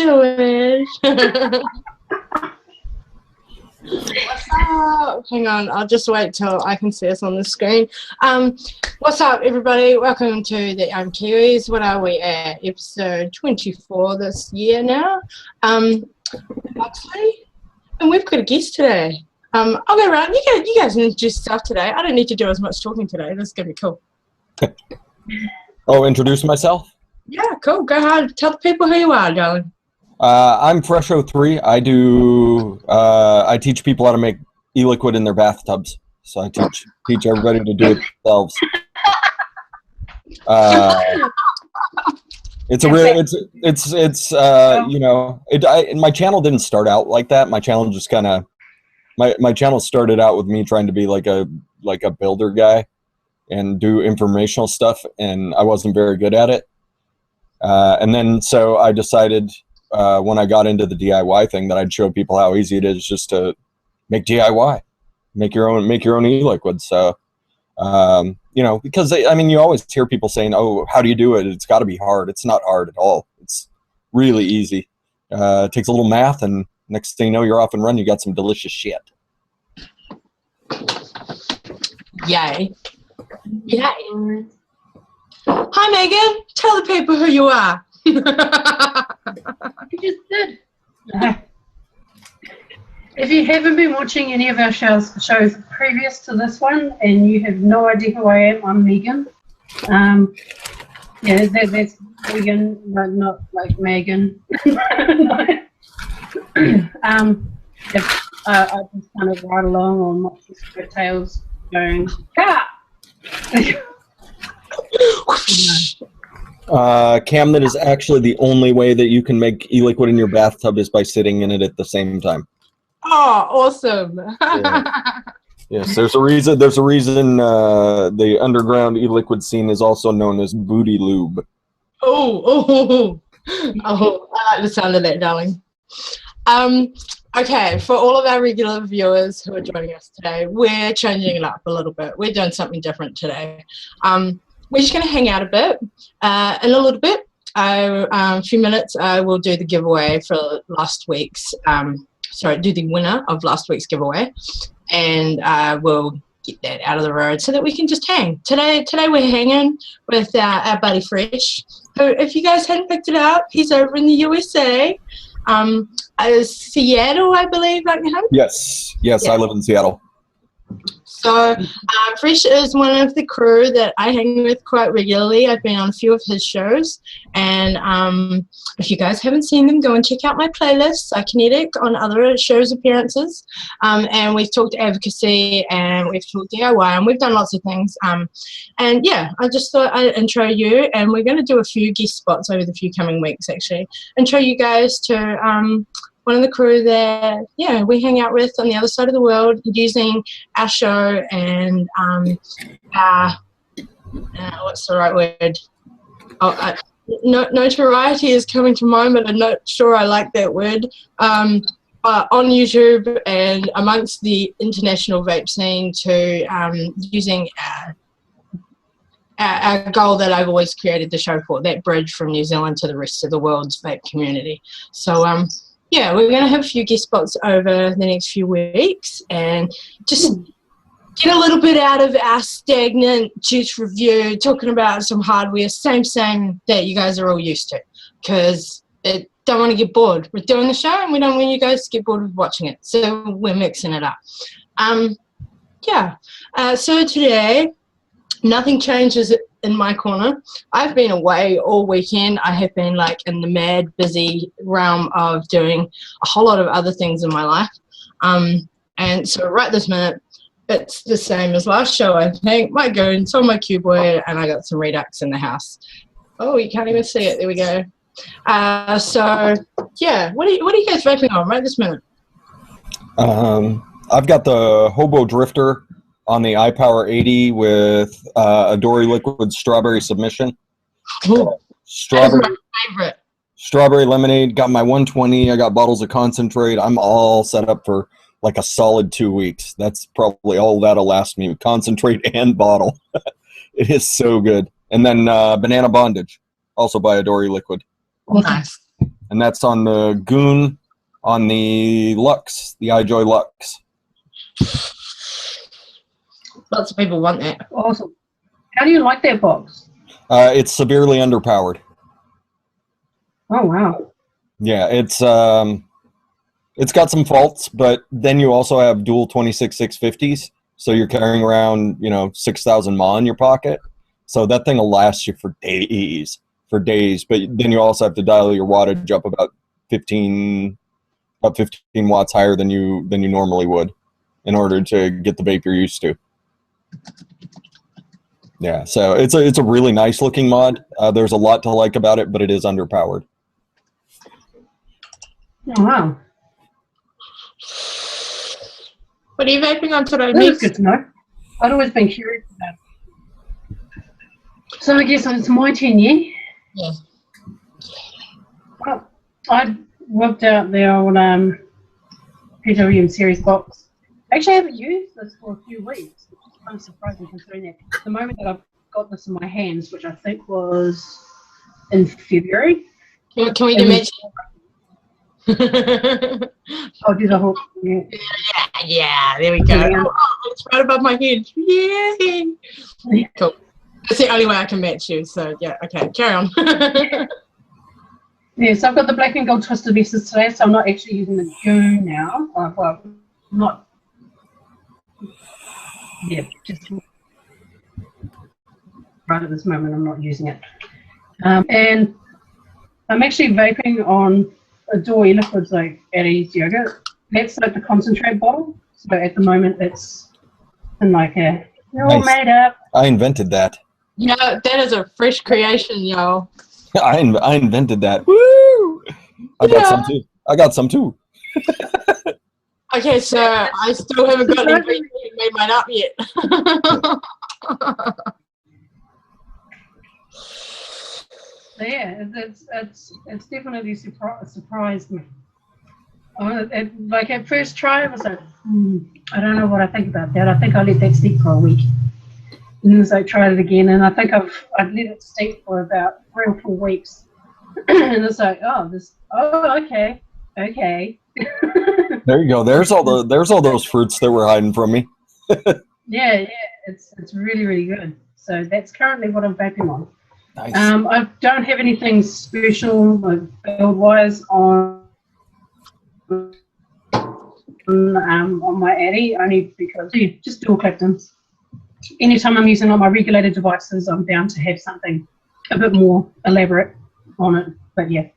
doing? What's up? Hang on, I'll just wait till I can see us on the screen. What's up, everybody? Welcome to the Ohm Kiwis. What are we at? Episode 24 this year now. MOXLEY, and we've got a guest today. I'll go around. You guys introduce yourself today. I don't need to do as much talking today. This is going to be cool. Oh, introduce myself? Yeah, cool. Go ahead. Tell the people who you are, darling. I'm Fresh03. I teach people how to make e-liquid in their bathtubs. So I teach everybody to do it themselves. My channel didn't start out like that. My channel just kind of, my channel started out with me trying to be like a builder guy and do informational stuff, and I wasn't very good at it. And then so I decided when I got into the DIY thing that I'd show people how easy it is just to make DIY, make your own e-liquid. So because you always hear people saying, "Oh, how do you do it? It's got to be hard." It's not hard at all. It's really easy. It takes a little math, and next thing you know, you're off and running. You got some delicious shit. Yay! Yeah. Hi, Megan. Tell the people who you are. You just did. If you haven't been watching any of our shows previous to this one, and you have no idea who I am, I'm Megan. That's Megan, but not like Megan. I just kind of ride along on Moxley's coattails, going, "Ha!" Cam, that is actually the only way that you can make e-liquid in your bathtub is by sitting in it at the same time. Oh, awesome! Yeah. Yes, there's a reason. The underground e-liquid scene is also known as booty lube. Oh! I like the sound of that, darling. Okay, for all of our regular viewers who are joining us today, we're changing it up a little bit. We're doing something different today. We're just going to hang out a bit. In a little bit, a few minutes, I will do the giveaway for last week's, do the winner of last week's giveaway. And we'll get that out of the road so that we can just hang. Today we're hanging with our buddy Fresh, who, if you guys hadn't picked it up, he's over in the USA. Seattle, I believe, like him? Yes, yeah. I live in Seattle. So Fresh is one of the crew that I hang with quite regularly. I've been on a few of his shows, and if you guys haven't seen them, go and check out my playlist, Meg'Netic, on other shows appearances. And we've talked advocacy, and we've talked DIY, and we've done lots of things. And yeah, I just thought I'd intro you, and we're going to do a few guest spots over the few coming weeks, actually. Intro you guys to one of the crew that, we hang out with on the other side of the world using our show and what's the right word? Notoriety is coming to mind, but I'm not sure I like that word. On YouTube and amongst the international vape scene to using our goal that I've always created the show for, that bridge from New Zealand to the rest of the world's vape community. So, yeah, we're going to have a few guest spots over the next few weeks and just get a little bit out of our stagnant juice review, talking about some hardware, same that you guys are all used to, because don't want to get bored. We're doing the show and we don't want you guys to get bored with watching it, so we're mixing it up. So today, nothing changes in my corner. I've been away all weekend. I have been like in the mad busy realm of doing a whole lot of other things in my life. And so right this minute, it's the same as last show, I think. My goons on my cuboid, and I got some Redux in the house. Oh, you can't even see it. There we go. So yeah, what are you guys vaping on right this minute? I've got the Hobo Drifter on the iPower 80 with a Dory Liquid strawberry submission. Cool. That's my favorite. Strawberry lemonade. Got my 120. I got bottles of concentrate. I'm all set up for like a solid 2 weeks. That's probably all that'll last me. Concentrate and bottle. It is so good. And then Banana Bondage, also by a Dory Liquid. Nice. and that's on the Goon, on the Lux, the iJoy Lux. Lots of people want that. Awesome. How do you like that box? It's severely underpowered. Oh, wow. Yeah, it's got some faults, but then you also have dual 26650s, so you're carrying around, 6,000 mAh in your pocket. So that thing will last you for days. But then you also have to dial your wattage up about 15 watts higher than you normally would in order to get the vape you're used to. Yeah, so it's a really nice looking mod. There's a lot to like about it, but it is underpowered. Oh, wow. What are you vaping on today, That was Mix? good to know. I'd always been curious about it. So I guess it's my 10 year. Yeah. Well, I whipped out the old PWM series box. Actually, I haven't used this for a few weeks, which is kind of surprising considering that the moment that I've got this in my hands, which I think was in February. Can we mention? I'll do the whole. Yeah. Yeah, there we go. Oh, it's right above my head. Yay! Cool. That's the only way I can match you. So yeah, okay, carry on. Yeah, so I've got the black and gold twisted vestas today, so I'm not actually using the Goon now. Well, not. Yeah, just right at this moment, I'm not using it. And I'm actually vaping on a DiY Eliquid's like Eddie's yogurt. That's like the concentrate bottle. So at the moment, it's in like a. They're all made up. I invented that. Yeah, that is a fresh creation, y'all. I invented that. Woo! I got some too. Okay, so I still haven't got any made mine up yet. So yeah, it's definitely surprised me. Like at first try, I was like, I don't know what I think about that. I think I'll let that steep for a week. And then I tried it again, and I think I've let it steep for about 3 or 4 weeks. And it's like, okay. There you go. There's all those fruits that were hiding from me. Yeah, it's really, really good. So that's currently what I'm vaping on. Nice. I don't have anything special like build wise on my Addy, only because just dual Claptons. Anytime I'm using on my regulated devices, I'm bound to have something a bit more elaborate on it. But yeah,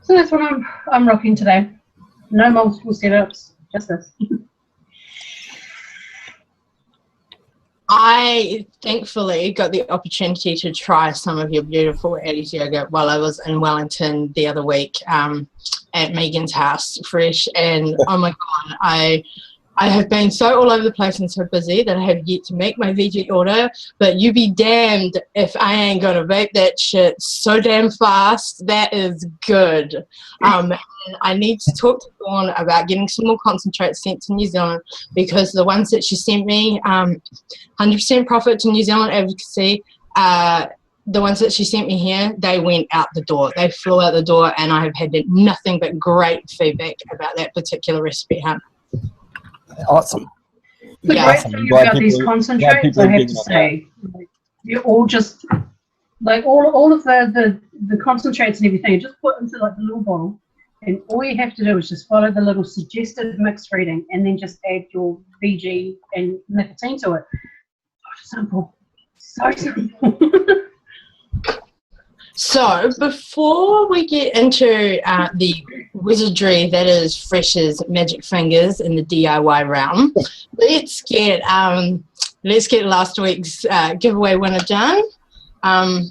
so that's what I'm rocking today. No multiple setups, just this. I thankfully got the opportunity to try some of your beautiful Eddie's yogurt while I was in Wellington the other week at Megan's house, Fresh, and oh my god, I have been so all over the place and so busy that I have yet to make my VG order, but you be damned if I ain't gonna vape that shit so damn fast. That is good. And I need to talk to Dawn about getting some more concentrates sent to New Zealand, because the ones that she sent me, 100% profit to New Zealand advocacy, the ones that she sent me here, they went out the door. They flew out the door, and I have had nothing but great feedback about that particular recipe, huh? Awesome. The great thing about these concentrates, I have to say, you're all just like all of the concentrates and everything, you just put into like the little bottle, and all you have to do is just follow the little suggested mix reading, and then just add your VG and nicotine to it. So simple. So simple. So before we get into the wizardry that is Fresh's magic fingers in the DIY realm, let's get last week's giveaway winner done. I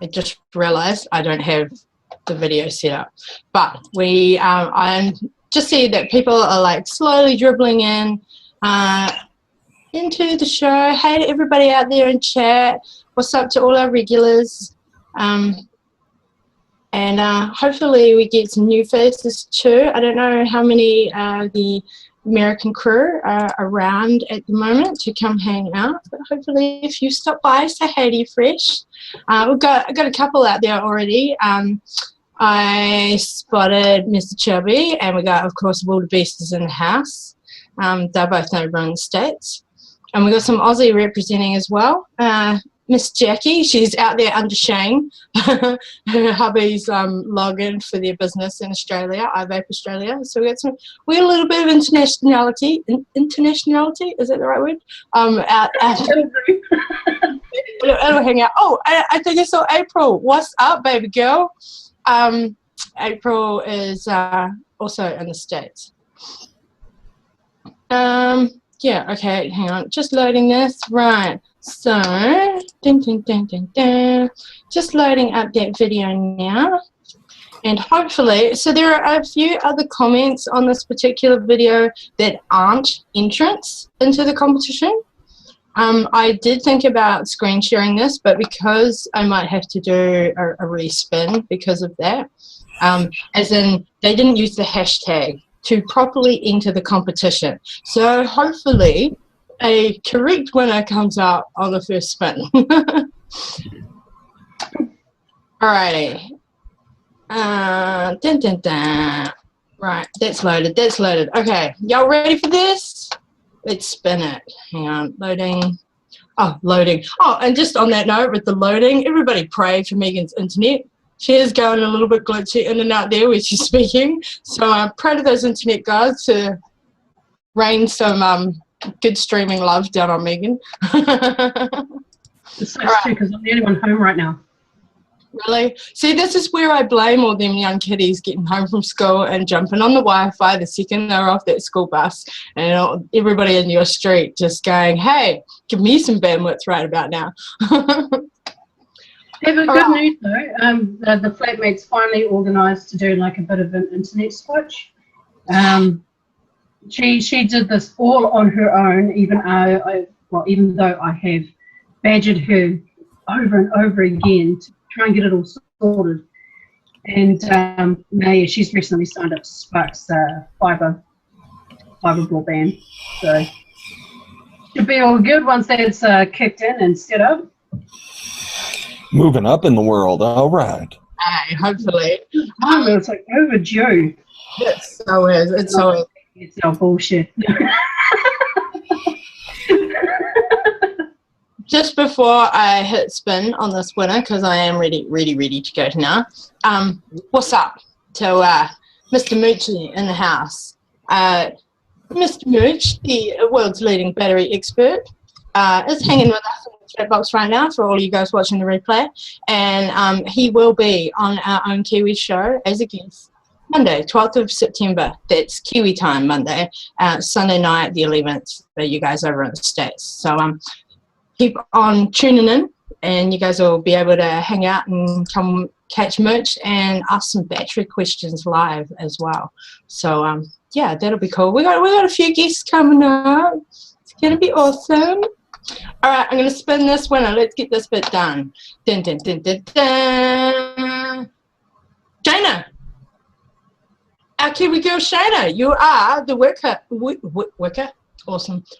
just realized I don't have the video set up, but I just see that people are like slowly dribbling in into the show. Hey to everybody out there in chat. What's up to all our regulars? And hopefully we get some new faces too. I don't know how many the American crew around at the moment to come hang out. But hopefully, if you stop by, say hey to you, Fresh. I've got a couple out there already. I spotted Mr. Chubby, and we got, of course, Wildebeest in the house. They're both over in the States. And we got some Aussie representing as well. Miss Jackie, she's out there under Shane. Her hubby's logging for their business in Australia, iVape Australia. So we got a little bit of internationality. Internationality, is that the right word? It'll hang out. Oh, I think I saw April. What's up, baby girl? April is also in the States. Yeah, okay, hang on. Just loading this. Right. So, just loading up that video now. And hopefully, so there are a few other comments on this particular video that aren't entrants into the competition. I did think about screen sharing this, but because I might have to do a respin because of that, as in they didn't use the hashtag to properly enter the competition. So hopefully a correct winner comes out on the first spin. Alrighty. Right, that's loaded. Okay, y'all ready for this? Let's spin it. Hang on, loading. Oh, loading. Oh, and just on that note with the loading, everybody pray for Megan's internet. She is going a little bit glitchy in and out there where she's speaking. So I'm proud of those internet guys to rain some good streaming love down on Megan. It's so true because I'm the only one home right now. Really? See, this is where I blame all them young kiddies getting home from school and jumping on the Wi-Fi the second they're off that school bus, and everybody in your street just going, hey, give me some bandwidth right about now. Yeah, but good news though, the flatmates finally organised to do like a bit of an internet switch. She did this all on her own, even though I have badgered her over and over again to try and get it all sorted. And now, yeah, she's recently signed up to Spark's fibre broadband. So should be all good once that's kicked in and set up. Moving up in the world, all right. Hey, hopefully. It's like overdue. It so is. It's so is. It's no bullshit. Just before I hit spin on this winner, because I am ready to go now. What's up to Mr. Moochie in the house? Mr. Mooch, the world's leading battery expert, is hanging with us in the chat box right now for all you guys watching the replay, and he will be on our Ohm Kiwis show as a guest Monday, 12th of September. That's Kiwi time, Monday. Sunday night, the 11th, for you guys over in the States. So keep on tuning in, and you guys will be able to hang out and come catch Mooch and ask some battery questions live as well. So yeah, that'll be cool. We got a few guests coming up. It's gonna be awesome. All right, I'm gonna spin this winner. Let's get this bit done. Dun, dun, dun, dun, dun. Shayna, our Kiwi girl Shayna, you are the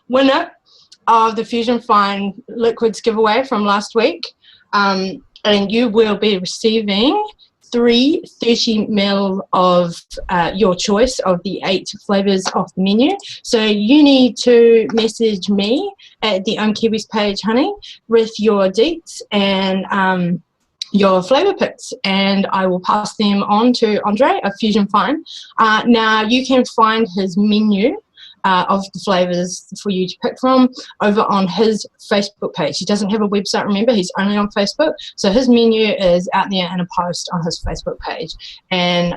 winner of the Fusion Fine Liquids giveaway from last week. And you will be receiving 3 30 ml of your choice of the 8 flavors of the menu. So you need to message me at the Ohm Kiwis page, honey, with your deets and your flavor picks, and I will pass them on to Andre of Fusion Fine. Now you can find his menu of the flavors for you to pick from over on his Facebook page. He doesn't have a website, remember, he's only on Facebook. So his menu is out there in a post on his Facebook page. And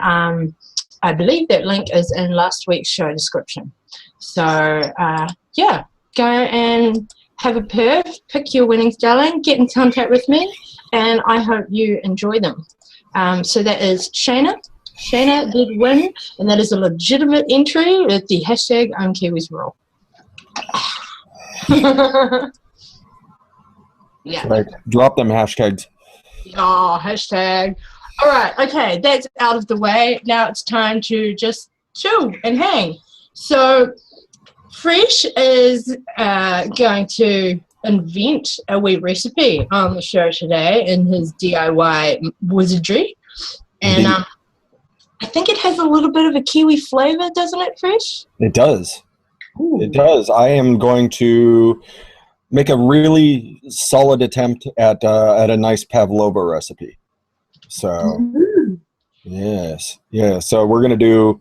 I believe that link is in last week's show description. So yeah, go and have a perv, pick your winnings, darling, get in contact with me, and I hope you enjoy them. So that is Shayna. Shayna did win, and that is a legitimate entry with the hashtag Ohm Kiwis rule. Yeah. Right. Drop them hashtags. Oh, hashtag. All right, okay, that's out of the way. Now it's time to just chill and hang. So Fresh is going to invent a wee recipe on the show today in his DIY wizardry. And I think it has a little bit of a kiwi flavor, doesn't it, Fresh? It does. Ooh. It does. I am going to make a really solid attempt at a nice pavlova recipe. So, yes. So we're going to do,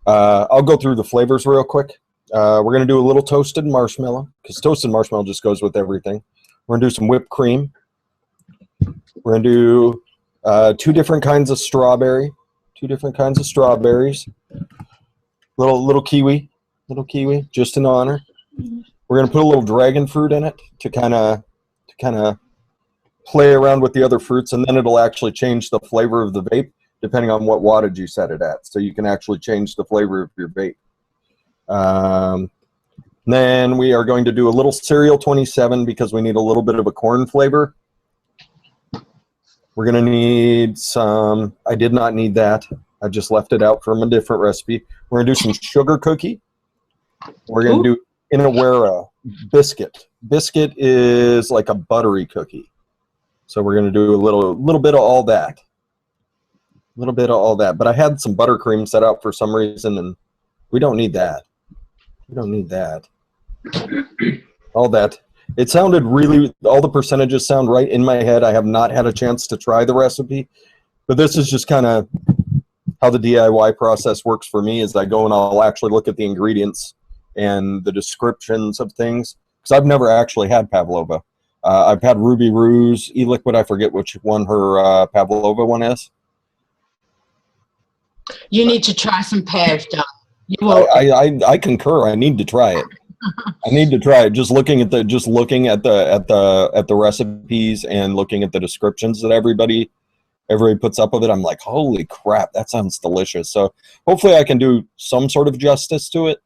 I'll go through the flavors real quick. We're going to do a little toasted marshmallow, because toasted marshmallow just goes with everything. We're going to do some whipped cream. We're going to do 2 different kinds of strawberry. 2 different kinds of strawberries. Little kiwi, just in honor. We're going to put a little dragon fruit in it to kind of play around with the other fruits, and then it'll actually change the flavor of the vape depending on what wattage you set it at. So you can actually change the flavor of your vape. Then we are going to do a little cereal 27 because we need a little bit of a corn flavor. We're going to need some, I did not need that. I just left it out from a different recipe. We're going to do some sugar cookie. We're going to do Inawera biscuit. Biscuit is like a buttery cookie. So we're going to do a little bit of all that. A little bit of all that. But I had some buttercream set up for some reason, and we don't need that. We don't need that. All that. It sounded really, all the percentages sound right in my head. I have not had a chance to try the recipe, but this is just kind of how the DIY process works for me. Is I go and I'll actually look at the ingredients and the descriptions of things, because I've never actually had pavlova. I've had Ruby Ruse, Eliquid, I forget which one her pavlova one is. You need to try some pav, Doug. I concur. I need to try it. I need to try it. Just looking at the recipes and looking at the descriptions that everybody puts up with it, I'm like, holy crap, that sounds delicious. So hopefully I can do some sort of justice to it.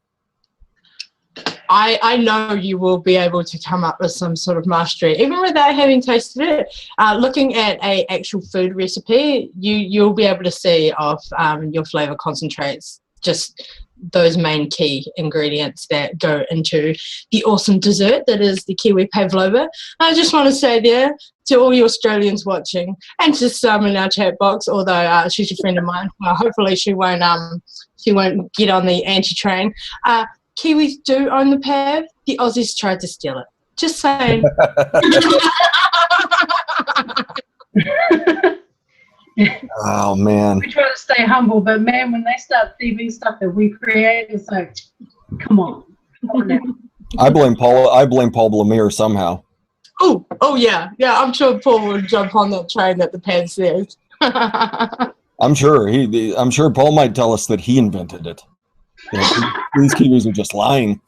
I know you will be able to come up with some sort of mastery, even without having tasted it. Looking at a actual food recipe, you'll be able to see off your flavor concentrates, just those main key ingredients that go into the awesome dessert that is the kiwi pavlova. I just want to say there to all you Australians watching, and to some in our chat box, although she's a friend of mine, hopefully she won't get on the anti-train. Kiwis do own the pav. The Aussies tried to steal it. Just saying. Oh man. We try to stay humble, but man, when they start thieving stuff that we create, it's like, come on now. I blame Paul Lemire somehow. Oh yeah. I'm sure Paul would jump on that train that the pav says. I'm sure Paul might tell us that he invented it. You know, these Kiwis are just lying.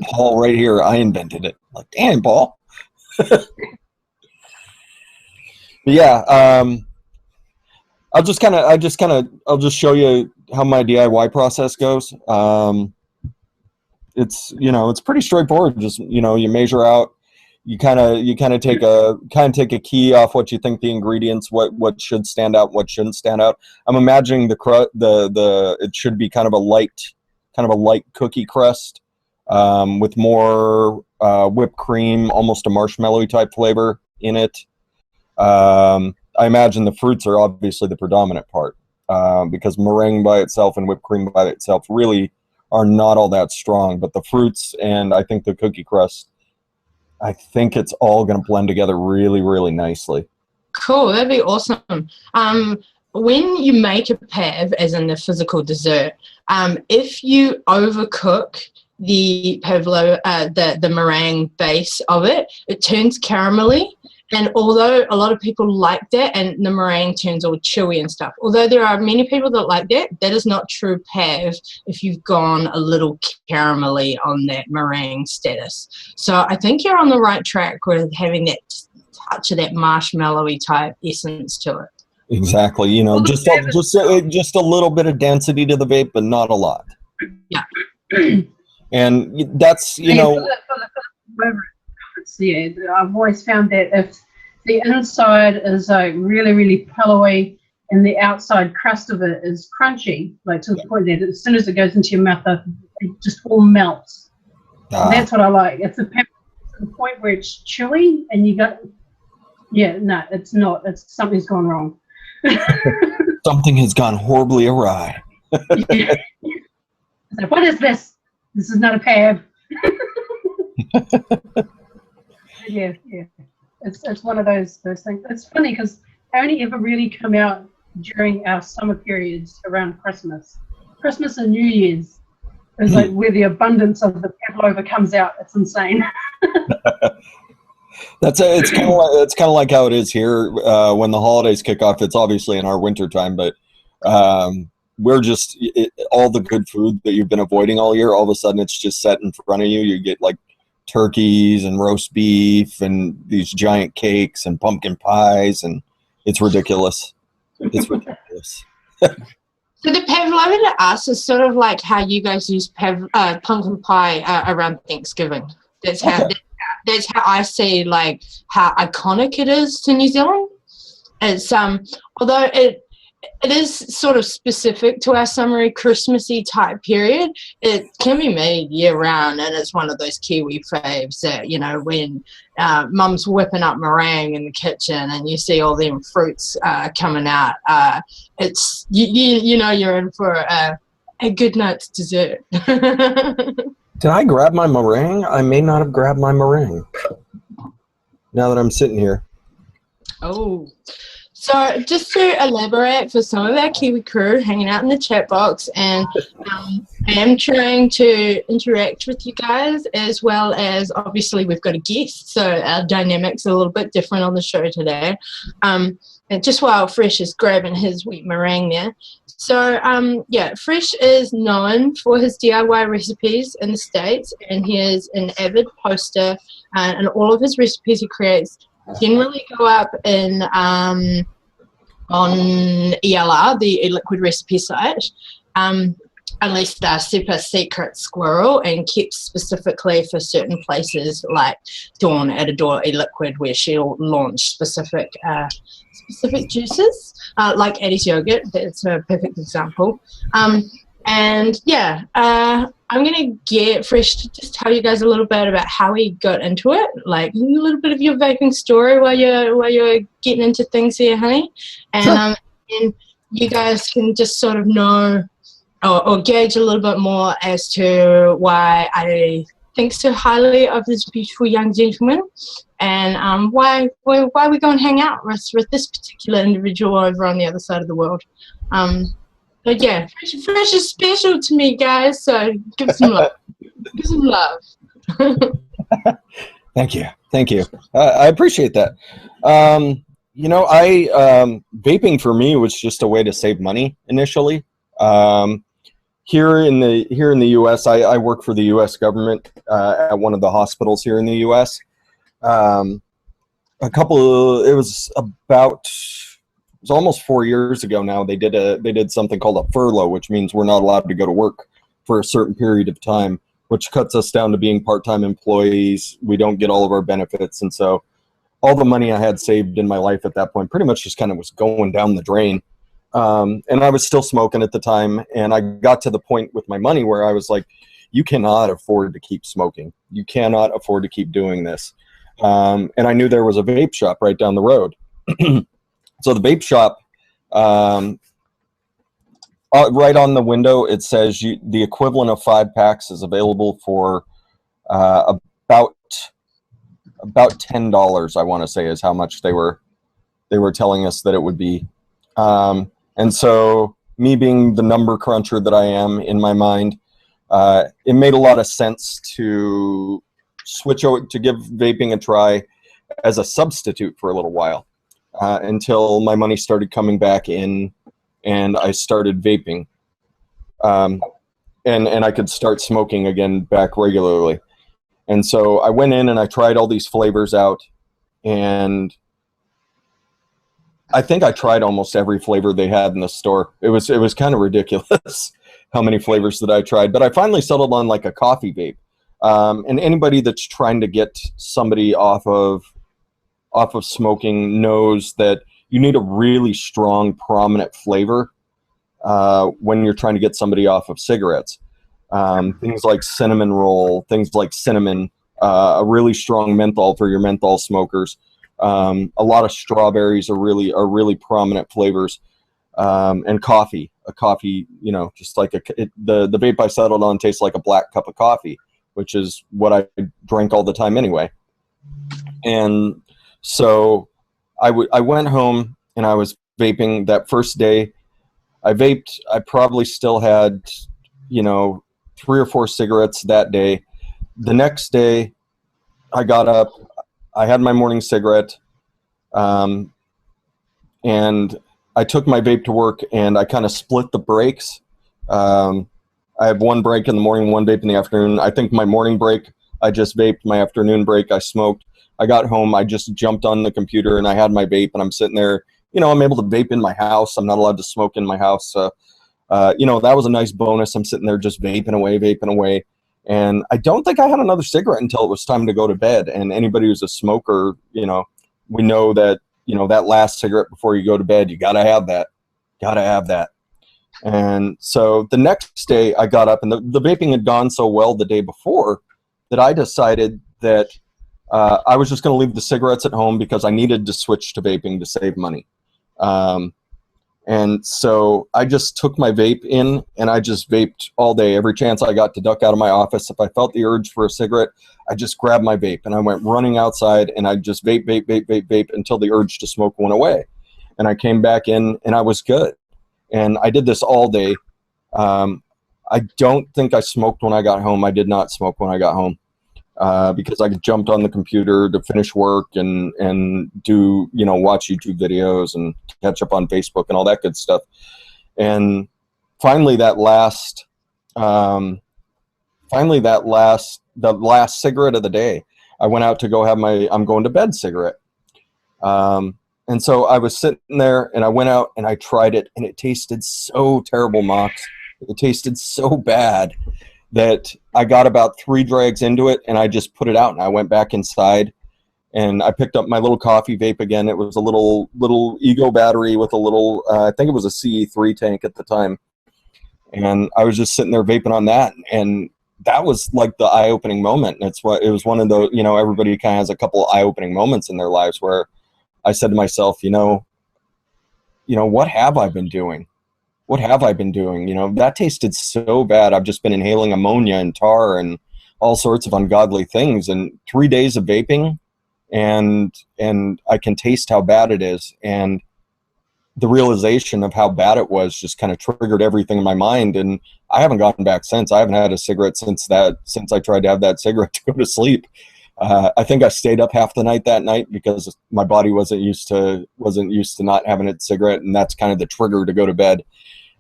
Paul, right here, I invented it. Like, damn, Paul. Yeah, I'll just show you how my DIY process goes. It's pretty straightforward. Just, you measure out. You kind of take a key off what you think the ingredients, what should stand out, what shouldn't stand out. I'm imagining it should be kind of a light cookie crust with more whipped cream, almost a marshmallowy type flavor in it. I imagine the fruits are obviously the predominant part because meringue by itself and whipped cream by itself really are not all that strong. But the fruits and I think the cookie crust, I think it's all going to blend together really, really nicely. Cool, that'd be awesome. When you make a pav, as in the physical dessert, if you overcook the pavlova, the meringue base of it, it turns caramelly. And although a lot of people like that, and the meringue turns all chewy and stuff, although there are many people that like that, that is not true pav if you've gone a little caramelly on that meringue status. So I think you're on the right track with having that touch of that marshmallowy type essence to it. Exactly. Just a little bit of density to the vape, but not a lot. Yeah. And that's, Yeah, I've always found that if the inside is like really, really pillowy and the outside crust of it is crunchy, like to the point that as soon as it goes into your mouth, it just all melts. And that's what I like. It's the pepper to the point where it's chewy, and you got, yeah, no, it's not. It's something's gone wrong. Something has gone horribly awry. Yeah. So what is this? This is not a pab. Yeah. It's one of those things. It's funny because they only ever really come out during our summer periods around Christmas. Christmas and New Year's is like where the abundance of the pavlova comes out. It's insane. It's kind of like how it is here when the holidays kick off. It's obviously in our winter time, but we're just all the good food that you've been avoiding all year. All of a sudden, it's just set in front of you. You get like turkeys and roast beef and these giant cakes and pumpkin pies, and it's ridiculous. It's ridiculous. So the pavlova to us is sort of like how you guys use pumpkin pie around Thanksgiving. That's how I see like how iconic it is to New Zealand. It's although it is sort of specific to our summery Christmassy type period, it can be made year round, and it's one of those Kiwi faves that, you know, when mum's whipping up meringue in the kitchen and you see all them fruits coming out, it's you know you're in for a good night's dessert. Did I grab my meringue? I may not have grabbed my meringue. Now that I'm sitting here. Oh. So just to elaborate for some of our Kiwi crew hanging out in the chat box, and I am trying to interact with you guys, as well as obviously we've got a guest, so our dynamics are a little bit different on the show today. And just while Fresh is grabbing his wheat meringue there. So yeah, Fresh is known for his DIY recipes in the States, and he is an avid poster, and all of his recipes he creates generally go up in on ELR, the Eliquid recipe site, unless they're super secret squirrel and kept specifically for certain places like Dawn at Adore Eliquid, where she'll launch specific juices, like Addie's yogurt. That's a perfect example. And yeah, I'm going to get Fresh to just tell you guys a little bit about how he got into it, like a little bit of your vaping story while you're getting into things here, honey. And, and you guys can just sort of know or gauge a little bit more as to why I think so highly of this beautiful young gentleman, and why we go and hang out with this particular individual over on the other side of the world. But yeah, Fresh is special to me, guys, so give some love. Give some love. Thank you. I appreciate that. You know, vaping for me was just a way to save money initially. Here in the U.S., I work for the U.S. government at one of the hospitals here in the U.S. It was almost 4 years ago now. They did something called a furlough, which means we're not allowed to go to work for a certain period of time, which cuts us down to being part-time employees. We don't get all of our benefits, and so all the money I had saved in my life at that point pretty much just kind of was going down the drain. And I was still smoking at the time, and I got to the point with my money where I was like, you cannot afford to keep smoking. You cannot afford to keep doing this. And I knew there was a vape shop right down the road. So the vape shop, right on the window, it says the equivalent of 5 packs is available for about $10, I want to say, is how much they were telling us that it would be. And so me being the number cruncher that I am in my mind, it made a lot of sense to switch over to give vaping a try as a substitute for a little while, until my money started coming back in and I started vaping, and I could start smoking again back regularly. And so I went in and I tried all these flavors out, and I think I tried almost every flavor they had in the store. It was kind of ridiculous how many flavors that I tried, but I finally settled on like a coffee vape. And anybody that's trying to get somebody off of smoking knows that you need a really strong, prominent flavor when you're trying to get somebody off of cigarettes. Things like cinnamon roll, things like cinnamon, a really strong menthol for your menthol smokers. A lot of strawberries are really prominent flavors, and coffee. A coffee, you know, just like the vape I settled on tastes like a black cup of coffee, which is what I drank all the time anyway. And so I went home and I was vaping that first day. I vaped. I probably still had, you know, 3 or 4 cigarettes that day. The next day, I got up. I had my morning cigarette, and I took my vape to work, and I kind of split the breaks. I have one break in the morning, one vape in the afternoon. I think my morning break, I just vaped. My afternoon break, I smoked. I got home. I just jumped on the computer, and I had my vape, and I'm sitting there. You know, I'm able to vape in my house. I'm not allowed to smoke in my house. So, you know, that was a nice bonus. I'm sitting there just vaping away. And I don't think I had another cigarette until it was time to go to bed. And anybody who's a smoker, you know, we know that, you know, that last cigarette before you go to bed, you got to have that. And so the next day I got up, and the vaping had gone so well the day before that I decided that I was just going to leave the cigarettes at home because I needed to switch to vaping to save money. And so I just took my vape in, and I just vaped all day. Every chance I got to duck out of my office, if I felt the urge for a cigarette, I just grabbed my vape, and I went running outside, and I just vape until the urge to smoke went away. And I came back in, and I was good. And I did this all day. I don't think I smoked when I got home. I did not smoke when I got home. Because I jumped on the computer to finish work and do, you know, watch YouTube videos and catch up on Facebook and all that good stuff. And finally the last cigarette of the day, I went out to go have my I'm going to bed cigarette. And so I was sitting there, and I went out and I tried it, and it tasted so terrible, Mox. It tasted so bad that I got about 3 drags into it, and I just put it out, and I went back inside, and I picked up my little coffee vape again. It was a little Ego battery with a little, I think it was a CE3 tank at the time, and I was just sitting there vaping on that, and that was like the eye-opening moment. And it was one of those, you know, everybody kind of has a couple eye-opening moments in their lives where I said to myself, you know, what have I been doing? What have I been doing? You know, that tasted so bad. I've just been inhaling ammonia and tar and all sorts of ungodly things. And 3 days of vaping, and I can taste how bad it is. And the realization of how bad it was just kind of triggered everything in my mind. And I haven't gotten back since. I haven't had a cigarette since I tried to have that cigarette to go to sleep. I think I stayed up half the night that night because my body wasn't used to not having a cigarette, and that's kind of the trigger to go to bed.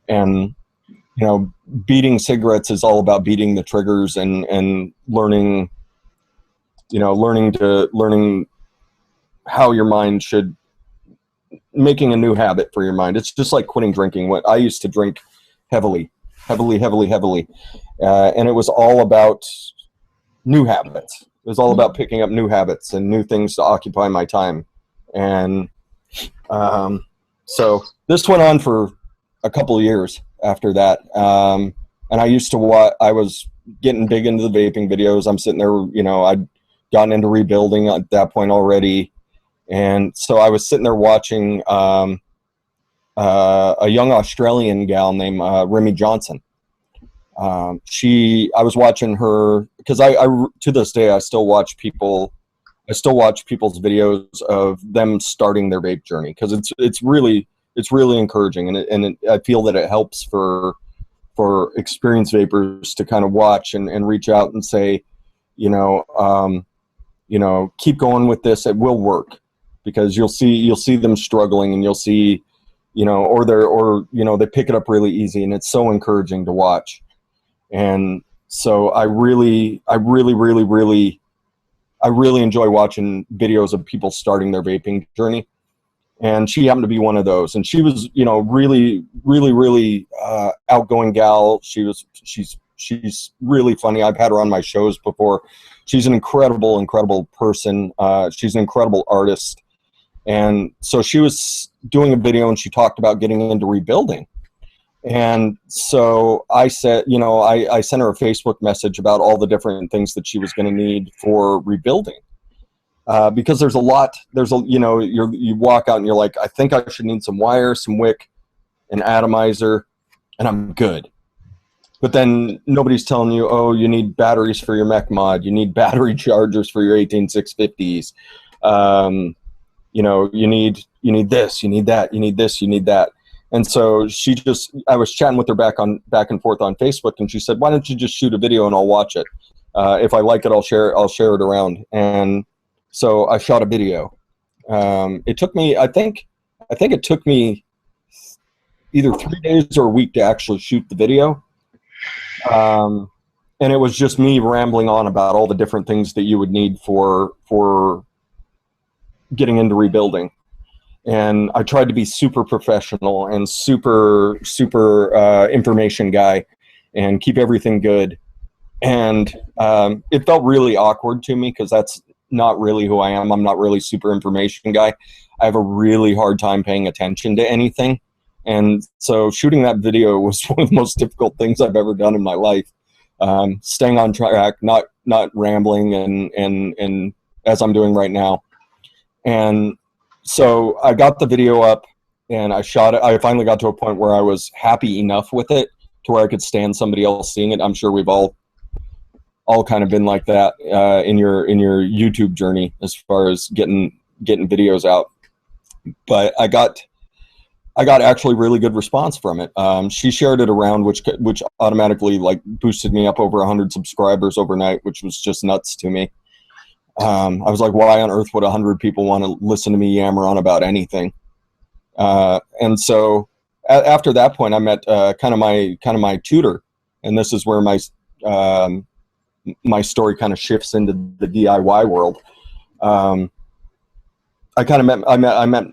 And, you know, beating cigarettes is all about beating the triggers and learning how your mind should, making a new habit for your mind. It's just like quitting drinking. What I used to drink heavily, and it was all about new habits. It was all about picking up new habits and new things to occupy my time. And so this went on for a couple of years after that. And I used to watch, I was getting big into the vaping videos. I'm sitting there, you know, I'd gotten into rebuilding at that point already. And so I was sitting there watching a young Australian gal named Remy Johnson. I was watching her because I to this day I still watch people's videos of them starting their vape journey, because it's really encouraging, and I feel that it helps for experienced vapors to kind of watch and reach out and say, you know, keep going with this. It will work, because you'll see them struggling, and you'll see, you know, or they pick it up really easy, and it's so encouraging to watch. And so I really enjoy watching videos of people starting their vaping journey. And she happened to be one of those. And she was, you know, really outgoing gal. She's really funny. I've had her on my shows before. She's an incredible person. She's an incredible artist. And so she was doing a video, and she talked about getting into rebuilding. And so I said, you know, I sent her a Facebook message about all the different things that she was going to need for rebuilding. Because there's a lot, you know, you walk out and you're like, I think I should need some wire, some wick, an atomizer, and I'm good. But then nobody's telling you, oh, you need batteries for your mech mod, you need battery chargers for your 18650s. You know, you need this, you need that, you need this, you need that. And so I was chatting with her back and forth on Facebook, and she said, why don't you just shoot a video and I'll watch it. If I like it, I'll share it around. And so I shot a video. It took me, I think it took me either 3 days or a week to actually shoot the video. And it was just me rambling on about all the different things that you would need for getting into rebuilding. And I tried to be super professional and super information guy and keep everything good. And it felt really awkward to me because that's not really who I am. I'm not really super information guy. I have a really hard time paying attention to anything. And so shooting that video was one of the most difficult things I've ever done in my life. Staying on track, not rambling and as I'm doing right now. And so I got the video up and I shot it. I finally got to a point where I was happy enough with it to where I could stand somebody else seeing it. I'm sure we've all kind of been like that in your YouTube journey as far as getting videos out. But I got actually really good response from it. She shared it around, which automatically like boosted me up over 100 subscribers overnight, which was just nuts to me. I was like, why on earth would 100 people want to listen to me yammer on about anything? And so after that point, I met kind of my tutor, and this is where my story kind of shifts into the DIY world. I met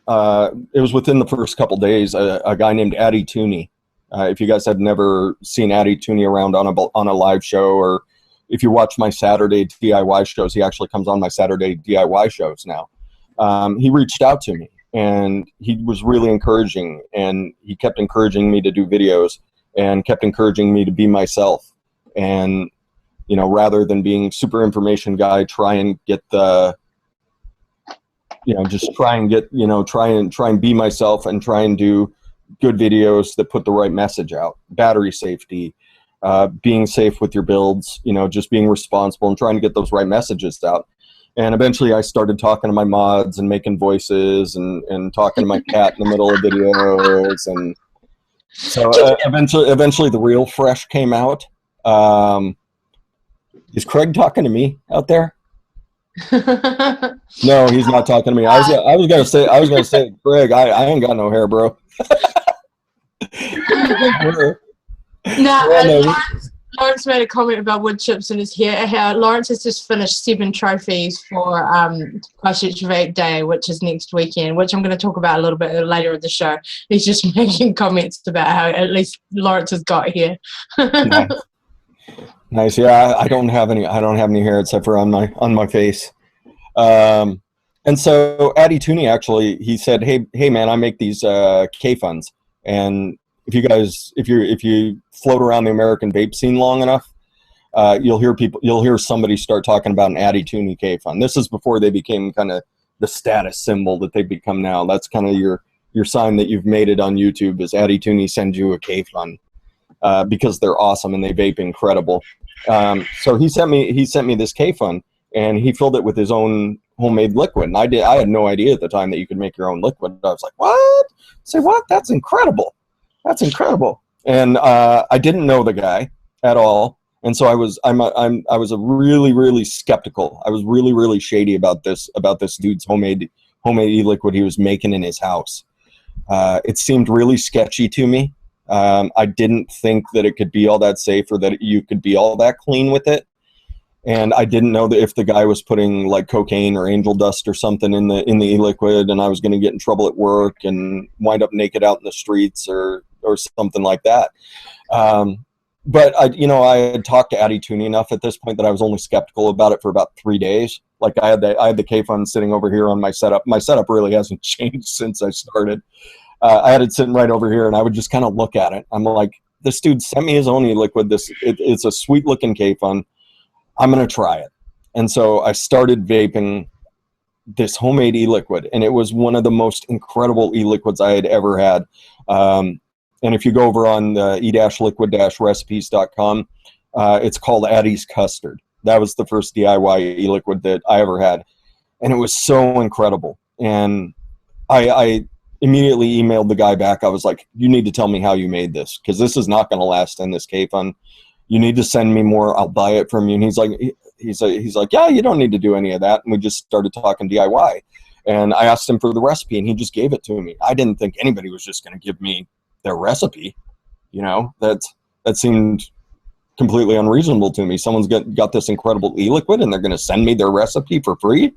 it was within the first couple days, a guy named Addy Tooney. If you guys have never seen Addy Tooney around on a live show, or if you watch my Saturday DIY shows, he actually comes on my Saturday DIY shows now. He reached out to me, and he was really encouraging, and he kept encouraging me to do videos and kept encouraging me to be myself. And, you know, rather than being super information guy, try and get the, you know, just try and be myself and try and do good videos that put the right message out. Battery safety, being safe with your builds, you know, just being responsible and trying to get those right messages out. And eventually I started talking to my mods and making voices and talking to my cat in the middle of videos. And so eventually the real Fresh came out. Is Craig talking to me out there? No, he's not talking to me. I was gonna say, Greg, I ain't got no hair, bro. No, Lawrence made a comment about wood chips in his hair. How Lawrence has just finished 7 trophies for Christchurch Vape Day, which is next weekend, which I'm going to talk about a little bit later in the show. He's just making comments about how at least Lawrence has got hair. Nice. Yeah, I don't have any hair except for on my face. And so Addy Tooney actually, he said, hey man, I make these K funds, and if you float around the American vape scene long enough, you'll hear somebody start talking about an Addy Tooney K fund. This is before they became kind of the status symbol that they become now. That's kind of your sign that you've made it on YouTube, is Addy Tooney sends you a K fund, because they're awesome and they vape incredible. So he sent me this K fund, and he filled it with his own homemade liquid. And I had no idea at the time that you could make your own liquid. I was like, what? Say what? That's incredible. That's incredible. And I didn't know the guy at all, and so I was really skeptical. I was really shady about this dude's homemade e-liquid he was making in his house. It seemed really sketchy to me. I didn't think that it could be all that safe, or that you could be all that clean with it. And I didn't know that if the guy was putting like cocaine or angel dust or something in the e-liquid, and I was going to get in trouble at work and wind up naked out in the streets or something like that. but I had talked to Addie Tooney enough at this point that I was only skeptical about it for about 3 days. Like I had the K-Fun sitting over here on my setup. My setup really hasn't changed since I started. I had it sitting right over here, and I would just kind of look at it. I'm like, this dude sent me his own e-liquid. It's a sweet looking K-Fun. I'm gonna try it. And so I started vaping this homemade e-liquid, and it was one of the most incredible e-liquids I had ever had. And if you go over on the e-liquid-recipes.com, it's called Addie's Custard. That was the first DIY e-liquid that I ever had, and it was so incredible. And I immediately emailed the guy back. I was like, you need to tell me how you made this, because this is not going to last in this K-Fun. You need to send me more. I'll buy it from you. And he's like, yeah, you don't need to do any of that. And we just started talking DIY. And I asked him for the recipe, and he just gave it to me. I didn't think anybody was just going to give me their recipe. That seemed completely unreasonable to me. Someone's got this incredible e-liquid, and they're going to send me their recipe for free.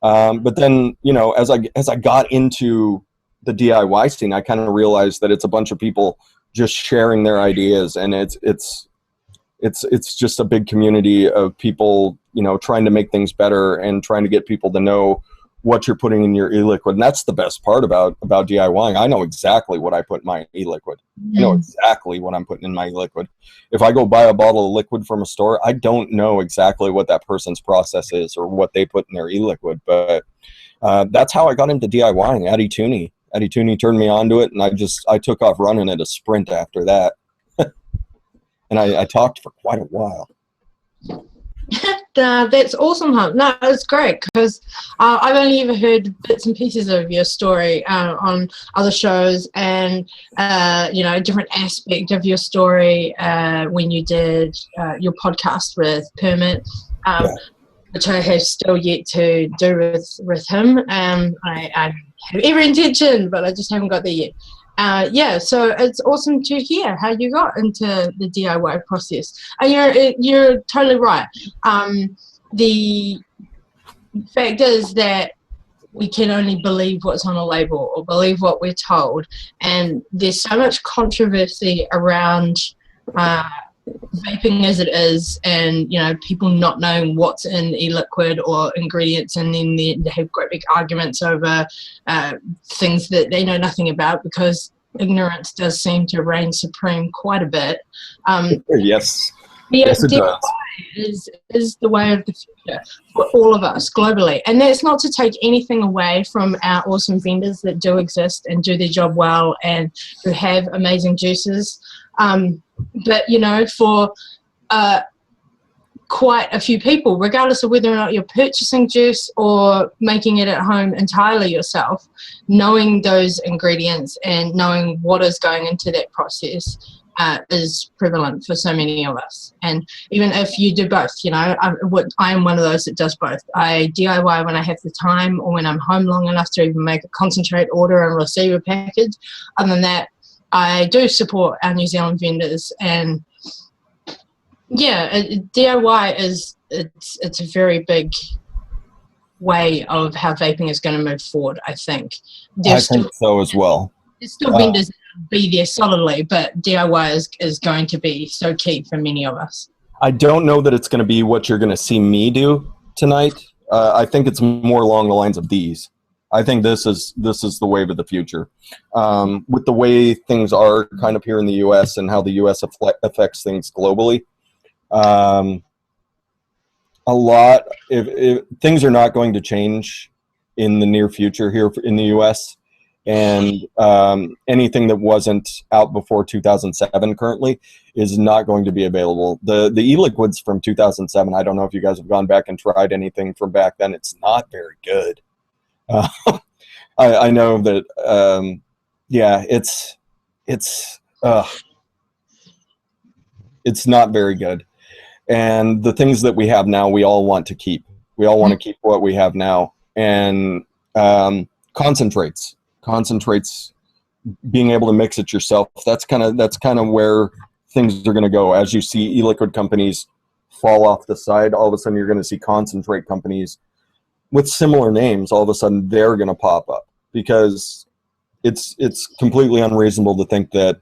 But then, as I got into the DIY scene, I kind of realized that it's a bunch of people just sharing their ideas, and it's just a big community of people, trying to make things better and trying to get people to know what you're putting in your e-liquid. And that's the best part about DIYing. I know exactly what I put in my e-liquid. I know exactly what I'm putting in my e-liquid. If I go buy a bottle of liquid from a store, I don't know exactly what that person's process is or what they put in their e-liquid. But that's how I got into DIYing. Addie Tooney turned me onto it, and I took off running at a sprint after that. And I talked for quite a while. That's awesome, Hunt. No, it's great, because I've only ever heard bits and pieces of your story on other shows, and a different aspect of your story when you did your podcast with Permit, which I have still yet to do with him. I have every intention, but I just haven't got there yet. So it's awesome to hear how you got into the DIY process. And you're totally right. The fact is that we can only believe what's on a label or believe what we're told. And there's so much controversy around vaping as it is, and people not knowing what's in e-liquid or ingredients, and then they have great big arguments over things that they know nothing about, because ignorance does seem to reign supreme quite a bit. Yes it does. Is the way of the future for all of us globally, and that's not to take anything away from our awesome vendors that do exist and do their job well and who have amazing juices. But for quite a few people, regardless of whether or not you're purchasing juice or making it at home entirely yourself, knowing those ingredients and knowing what is going into that process is prevalent for so many of us. And even if you do both, I am one of those that does both. I DIY when I have the time, or when I'm home long enough to even make a concentrate order and receive a package. Other than that, I do support our New Zealand vendors, and DIY it's a very big way of how vaping is going to move forward. I think I think so as well. There's still vendors that will be there solidly, but DIY is going to be so key for many of us. I don't know that it's going to be what you're going to see me do tonight. I think it's more along the lines of these. I think this is the wave of the future. With the way things are kind of here in the U.S. and how the U.S. affects things globally, a lot, if things are not going to change in the near future here in the U.S., and anything that wasn't out before 2007 currently is not going to be available. The e-liquids from 2007, I don't know if you guys have gone back and tried anything from back then. It's not very good. I know that, it's not very good. And the things that we have now, we all want to keep. We all want to keep what we have now. And concentrates, being able to mix it yourself. That's kind of where things are going to go. As you see e-liquid companies fall off the side, all of a sudden you're going to see concentrate companies with similar names. All of a sudden they're going to pop up, because it's completely unreasonable to think that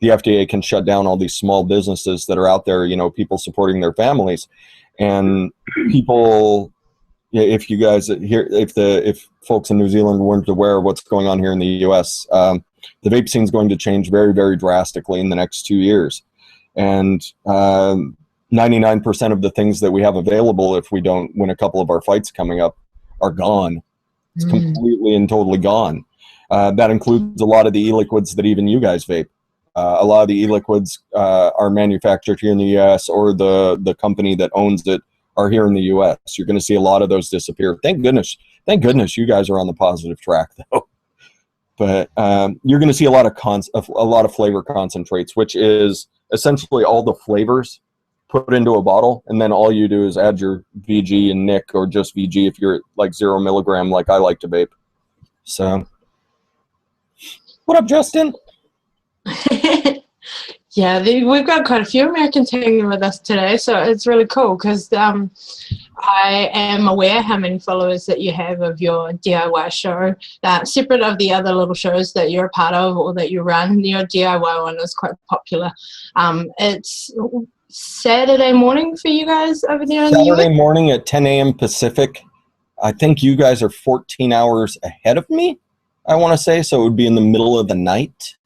the FDA can shut down all these small businesses that are out there, you know, people supporting their families. And people, if you guys here, if folks in New Zealand weren't aware of what's going on here in the US, the vape scene is going to change very, very drastically in the next 2 years. And 99% of the things that we have available, if we don't win a couple of our fights coming up, are gone. It's completely and totally gone. That includes a lot of the e-liquids that even you guys vape. A lot of the e-liquids are manufactured here in the US, or the company that owns it are here in the US. You're going to see a lot of those disappear. Thank goodness you guys are on the positive track, though. But you're going to see a lot of flavor concentrates, which is essentially all the flavors put into a bottle, and then all you do is add your VG and Nick, or just VG if you're like 0 milligram, like I like to vape. So, what up, Justin? Yeah, we've got quite a few Americans hanging with us today, so it's really cool because I am aware how many followers that you have of your DIY show. Separate of the other little shows that you're a part of or that you run, your DIY one is quite popular. It's Saturday morning for you guys over there in the US? Saturday morning at 10 a.m. Pacific. I think you guys are 14 hours ahead of me, I want to say, so it would be in the middle of the night.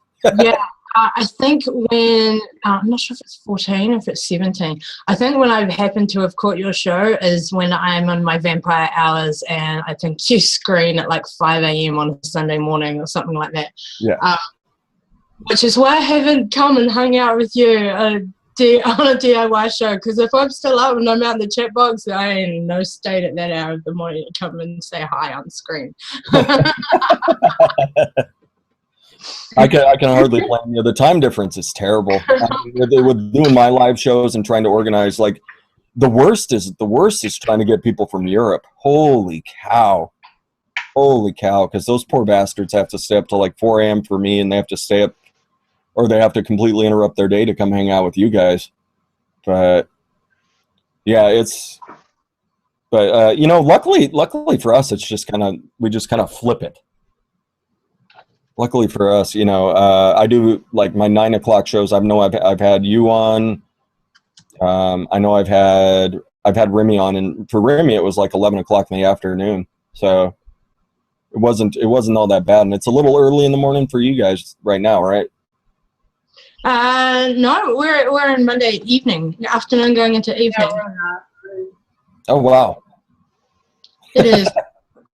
Yeah. I think when, I'm not sure if it's 14 or if it's 17. I think when I happen to have caught your show is when I'm on my vampire hours, and I think you screen at like 5 a.m. on a Sunday morning or something like that. Yeah. Which is why I haven't come and hung out with you on a DIY show, because if I'm still up and I'm out in the chat box, I ain't in no state at that hour of the morning to come and say hi on screen. I can hardly blame you. The time difference is terrible. With doing my live shows and trying to organize, like the worst is trying to get people from Europe. Holy cow, because those poor bastards have to stay up till like 4 a.m. for me, and they have to stay up, or they have to completely interrupt their day to come hang out with you guys. But yeah, you know, luckily for us, it's just we just kind of flip it. Luckily for us, you know, I do like my 9 o'clock shows. I know I've had you on. I know I've had Remy on, and for Remy it was like 11 o'clock in the afternoon. So it wasn't all that bad, and it's a little early in the morning for you guys right now, right? No, we're in Monday evening, afternoon going into evening. Oh wow! It is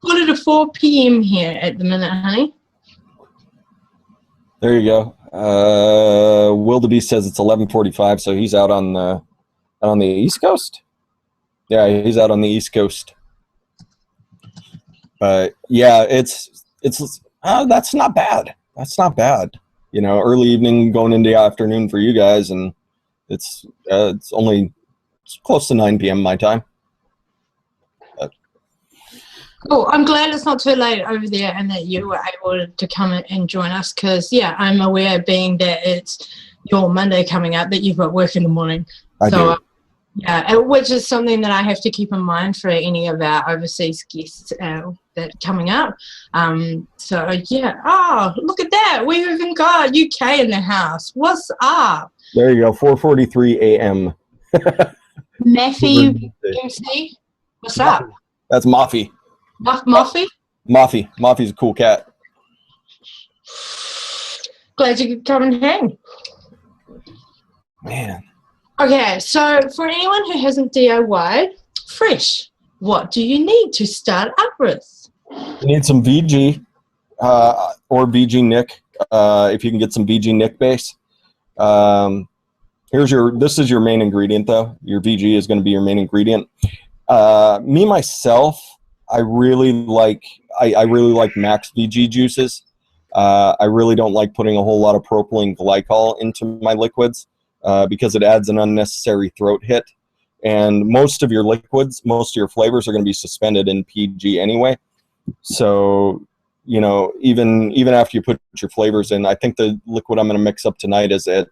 3:45 p.m. here at the minute, honey. There you go. Wildebeest says it's 11:45, so he's out on the East Coast. Yeah, he's out on the East Coast. But yeah, it's that's not bad. That's not bad. You know, early evening going into the afternoon for you guys, and it's close to 9 p.m. my time. Oh, I'm glad it's not too late over there and that you were able to come and join us, because, yeah, I'm aware, being that it's your Monday coming up, that you've got work in the morning. I do. Yeah, which is something that I have to keep in mind for any of our overseas guests that coming up. So, yeah. Oh, look at that. We've even got UK in the house. What's up? There you go, 4:43 a.m. Maffy MC, what's up? That's Maffy. Muffy? Maffy's a cool cat. Glad you could come and hang. Man. Okay, so for anyone who hasn't DIY'd, Fresh, what do you need to start up with? You need some VG or VG Nick, if you can get some VG Nick base. This is your main ingredient, though. Your VG is going to be your main ingredient. Me, myself, I really like max VG juices. I really don't like putting a whole lot of propylene glycol into my liquids because it adds an unnecessary throat hit. And most of your liquids, most of your flavors are going to be suspended in PG anyway. So, you know, even after you put your flavors in, I think the liquid I'm going to mix up tonight is at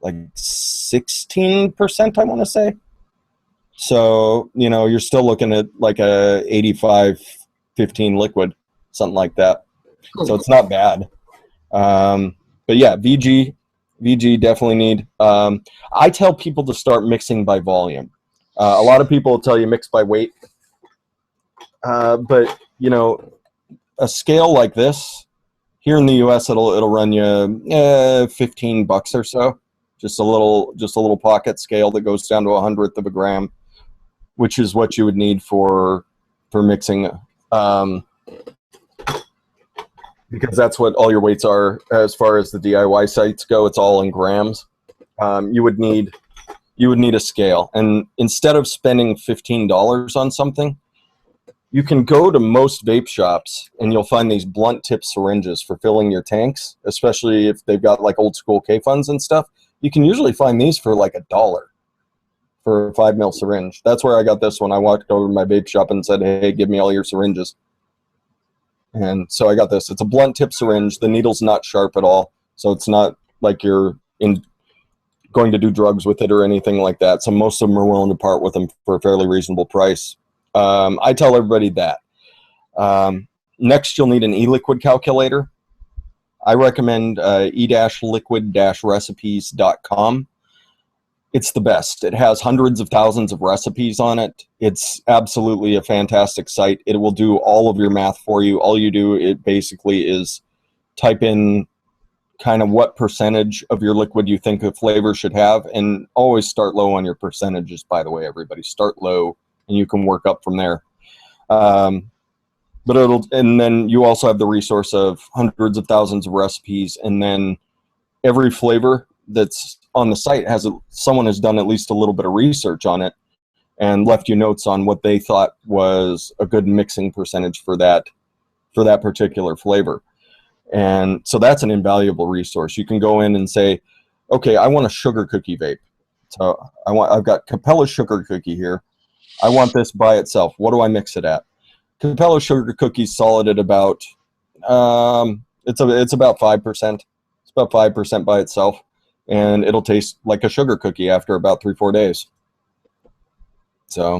like 16%, I want to say. So, you know, you're still looking at like a 85-15 liquid, something like that. So it's not bad. But yeah, VG, VG definitely need. I tell people to start mixing by volume. A lot of people will tell you mix by weight, but you know, a scale like this here in the U.S. it'll run you $15 or so. Just a little pocket scale that goes down to 1/100 of a gram, which is what you would need for mixing. Because that's what all your weights are as far as the DIY sites go. It's all in grams. You would need a scale, and instead of spending $15 on something, you can go to most vape shops and you'll find these blunt tip syringes for filling your tanks, especially if they've got like old school K-Funds and stuff. You can usually find these for like $1 for a 5 ml syringe. That's where I got this one. I walked over to my vape shop and said, hey, give me all your syringes. And so I got this. It's a blunt tip syringe. The needle's not sharp at all, so it's not like you're going to do drugs with it or anything like that. So most of them are willing to part with them for a fairly reasonable price. I tell everybody that. Next, you'll need an Eliquid calculator. I recommend e-liquid-recipes.com. It's the best. It has hundreds of thousands of recipes on it. It's absolutely a fantastic site. It will do all of your math for you. All you do, it basically is type in kind of what percentage of your liquid you think a flavor should have, and always start low on your percentages, by the way, everybody. Start low, and you can work up from there. And then you also have the resource of hundreds of thousands of recipes, and then every flavor that's on the site someone has done at least a little bit of research on it and left you notes on what they thought was a good mixing percentage for that particular flavor. And so that's an invaluable resource. You can go in and say, okay, I want a sugar cookie vape. So I've got Capella sugar cookie here. I want this by itself. What do I mix it at? Capella sugar cookie's solid at about it's about 5%. It's about 5% by itself. And it'll taste like a sugar cookie after about 3-4 days. So,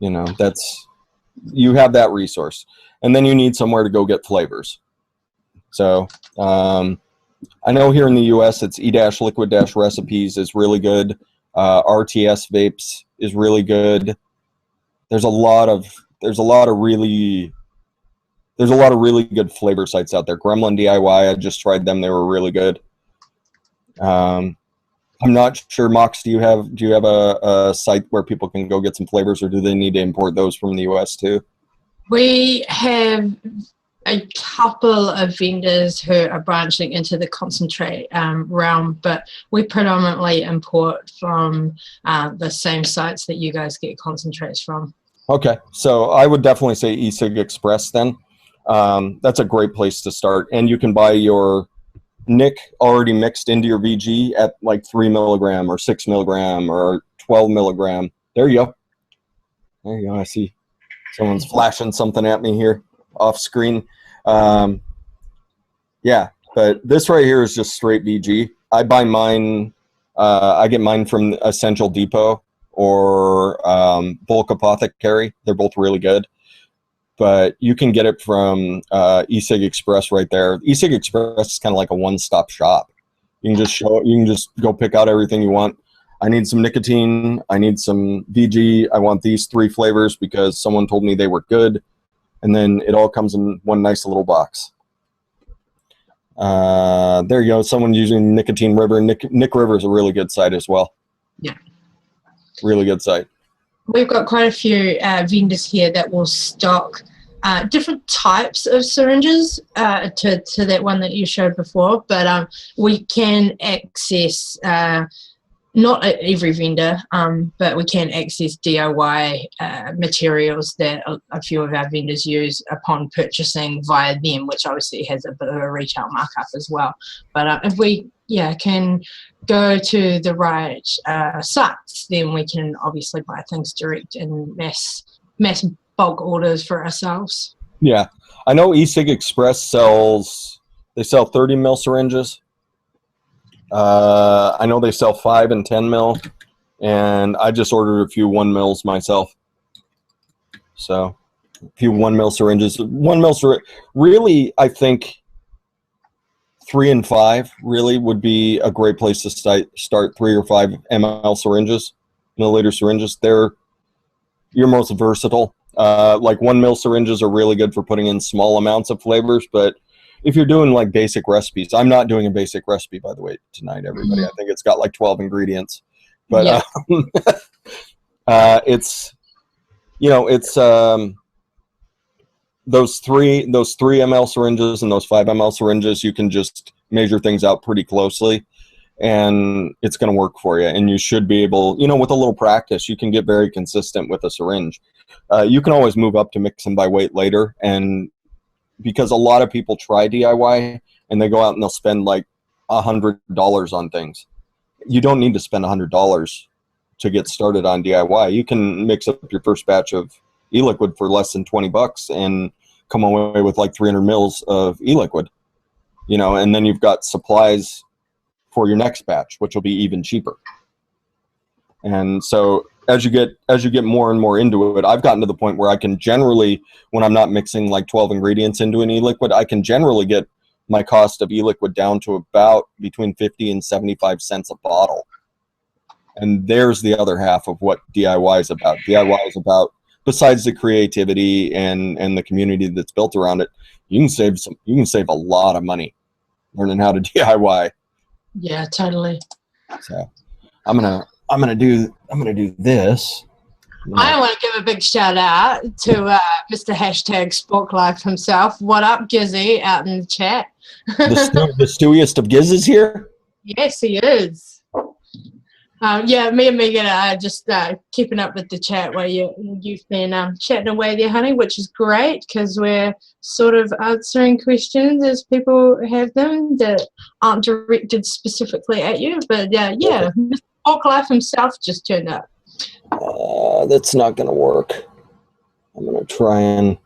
you know, you have that resource. And then you need somewhere to go get flavors. So, I know here in the U.S. it's e-liquid-recipes is really good. RTS Vapes is really good. There's a lot of really good flavor sites out there. Gremlin DIY, I just tried them. They were really good. I'm not sure, Mox, do you have a site where people can go get some flavors, or do they need to import those from the US too? We have a couple of vendors who are branching into the concentrate realm, but we predominantly import from the same sites that you guys get concentrates from. Okay, so I would definitely say eCig Express then. That's a great place to start, and you can buy your Nick already mixed into your VG at like 3 milligram or 6 milligram or 12 milligram. There you go. There you go. I see someone's flashing something at me here off screen. Yeah, but this right here is just straight VG. I buy mine. I get mine from Essential Depot or Bulk Apothecary. They're both really good. But you can get it from eCig Express right there. eCig Express is kind of like a one-stop shop. You can just go pick out everything you want. I need some nicotine. I need some VG. I want these 3 flavors because someone told me they were good. And then it all comes in one nice little box. There you go. Someone using Nicotine River. Nick River is a really good site as well. Yeah. Really good site. We've got quite a few vendors here that will stock different types of syringes to that one that you showed before, but we can access, not every vendor, but we can access DIY materials that a few of our vendors use upon purchasing via them, which obviously has a bit of a retail markup as well. But if we can go to the right sites, then we can obviously buy things direct and mass bulk orders for ourselves. Yeah, I know eCig Express they sell 30 mil syringes. I know they sell 5 and 10 mil, and I just ordered a few 1 mils myself. So a few 1 mil syringes. 1 mil syringe, really, I think 3 and 5 really would be a great place to start 3 or 5 ml syringes, milliliter syringes. They're your most versatile. Like 1 ml syringes are really good for putting in small amounts of flavors, but if you're doing like basic recipes, I'm not doing a basic recipe, by the way, tonight, everybody. I think it's got like 12 ingredients, but it's, you know, it's those 3 ml syringes and those 5 ml syringes, you can just measure things out pretty closely, and it's going to work for you. And you should be able, you know, with a little practice, you can get very consistent with a syringe. You can always move up to mixing by weight later, and because a lot of people try DIY and they go out and they'll spend like $100 on things. You don't need to spend $100 to get started on DIY. You can mix up your first batch of Eliquid for less than $20 and come away with like 300 mils of Eliquid, you know, and then you've got supplies for your next batch, which will be even cheaper. And so as you get more and more into it, I've gotten to the point where I can generally, when I'm not mixing like 12 ingredients into an Eliquid, I can generally get my cost of Eliquid down to about between 50 and 75 cents a bottle. And there's the other half of what DIY is about. DIY is about, besides the creativity and the community that's built around it, you can save a lot of money learning how to DIY. Yeah, totally. So I'm gonna do this. I want to give a big shout out to Mr. #SporkLife himself. What up, Gizzy, out in the chat? The stewiest of gizzes here. Yes, he is. Yeah, me and Megan are just keeping up with the chat while you've been chatting away there, honey, which is great because we're sort of answering questions as people have them that aren't directed specifically at you. But yeah, Mr. SporkLife himself just turned up. That's not going to work. I'm going to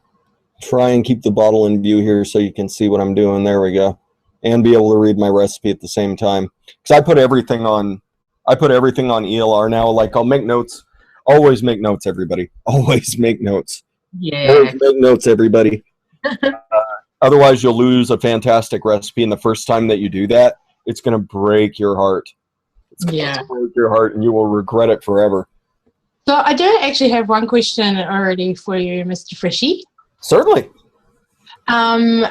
try and keep the bottle in view here so you can see what I'm doing. There we go. And be able to read my recipe at the same time. Because I put everything on ELR now. Like, I'll make notes. Always make notes, everybody. Always make notes. Yeah. Always make notes, everybody. Otherwise, you'll lose a fantastic recipe. And the first time that you do that, it's going to break your heart. It's going to break your heart, and you will regret it forever. So I do actually have one question already for you, Mr. Freshy. Certainly.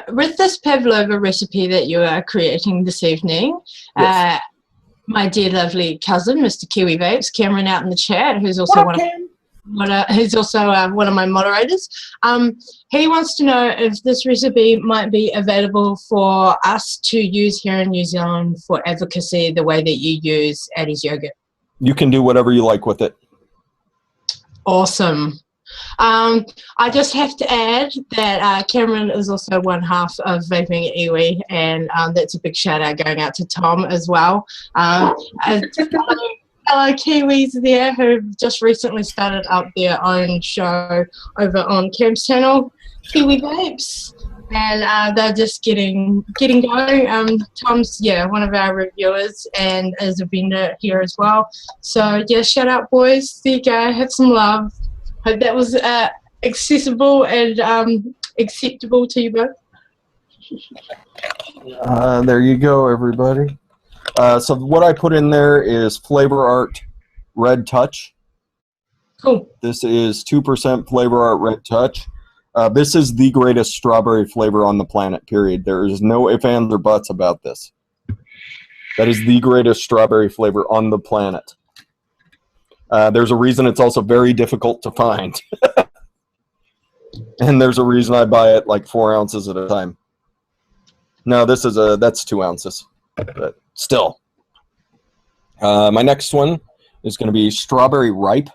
With this Pavlova recipe that you are creating this evening, yes. My dear lovely cousin, Mr. Kiwi Vapes, Cameron out in the chat, who's also one of my moderators. He wants to know if this recipe might be available for us to use here in New Zealand for advocacy the way that you use Addie's yogurt. You can do whatever you like with it. Awesome. I just have to add that Cameron is also one half of Vaping Iwi, and that's a big shout out going out to Tom as well. Fellow Kiwis there who just recently started up their own show over on Cam's channel, Kiwi Vapes. And they're just getting going. Tom's one of our reviewers and is a vendor here as well. So yeah, shout out boys. There you go. Have some love. Hope that was accessible and acceptable to you both. There you go, everybody. So what I put in there is Flavor Art Red Touch. Cool. This is 2% Flavor Art Red Touch. This is the greatest strawberry flavor on the planet, period. There is no ifs, ands, or buts about this. That is the greatest strawberry flavor on the planet. There's a reason it's also very difficult to find. And there's a reason I buy it like 4 ounces at a time. No, that's 2 ounces, but still. My next one is going to be Strawberry Ripe.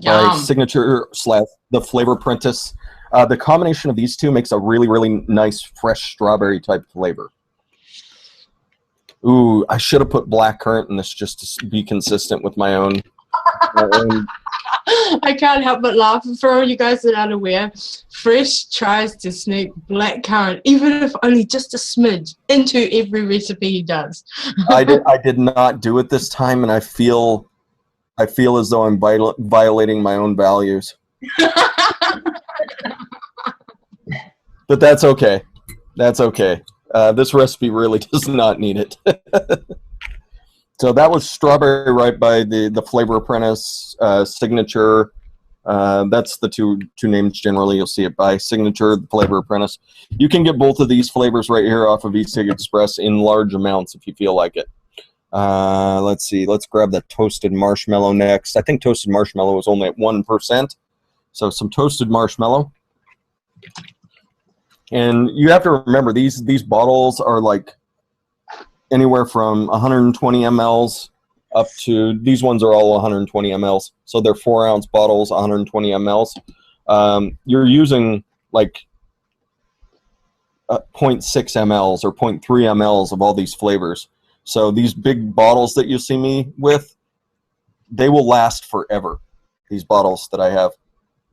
By Signature / the Flavor Apprentice. The combination of these two makes a really, really nice fresh strawberry type flavor. Ooh, I should have put blackcurrant in this just to be consistent with my own. I can't help but laugh. For all you guys that aren't aware, Fresh tries to sneak blackcurrant, even if only just a smidge, into every recipe he does. I did not do it this time, and I feel as though I'm violating my own values. But that's okay. That's okay. This recipe really does not need it. So that was Strawberry Ripe by the Flavor Apprentice, Signature. That's the two names generally you'll see it by, Signature, the Flavor Apprentice. You can get both of these flavors right here off of eSig Express in large amounts if you feel like it. Let's see, let's grab the toasted marshmallow next. I think toasted marshmallow was only at 1%. So some toasted marshmallow. And you have to remember, these bottles are like anywhere from 120 mLs up to, these ones are all 120 mLs. So they're 4-ounce bottles, 120 mLs. You're using like 0.6 mLs or 0.3 mLs of all these flavors. So these big bottles that you see me with, they will last forever, these bottles that I have,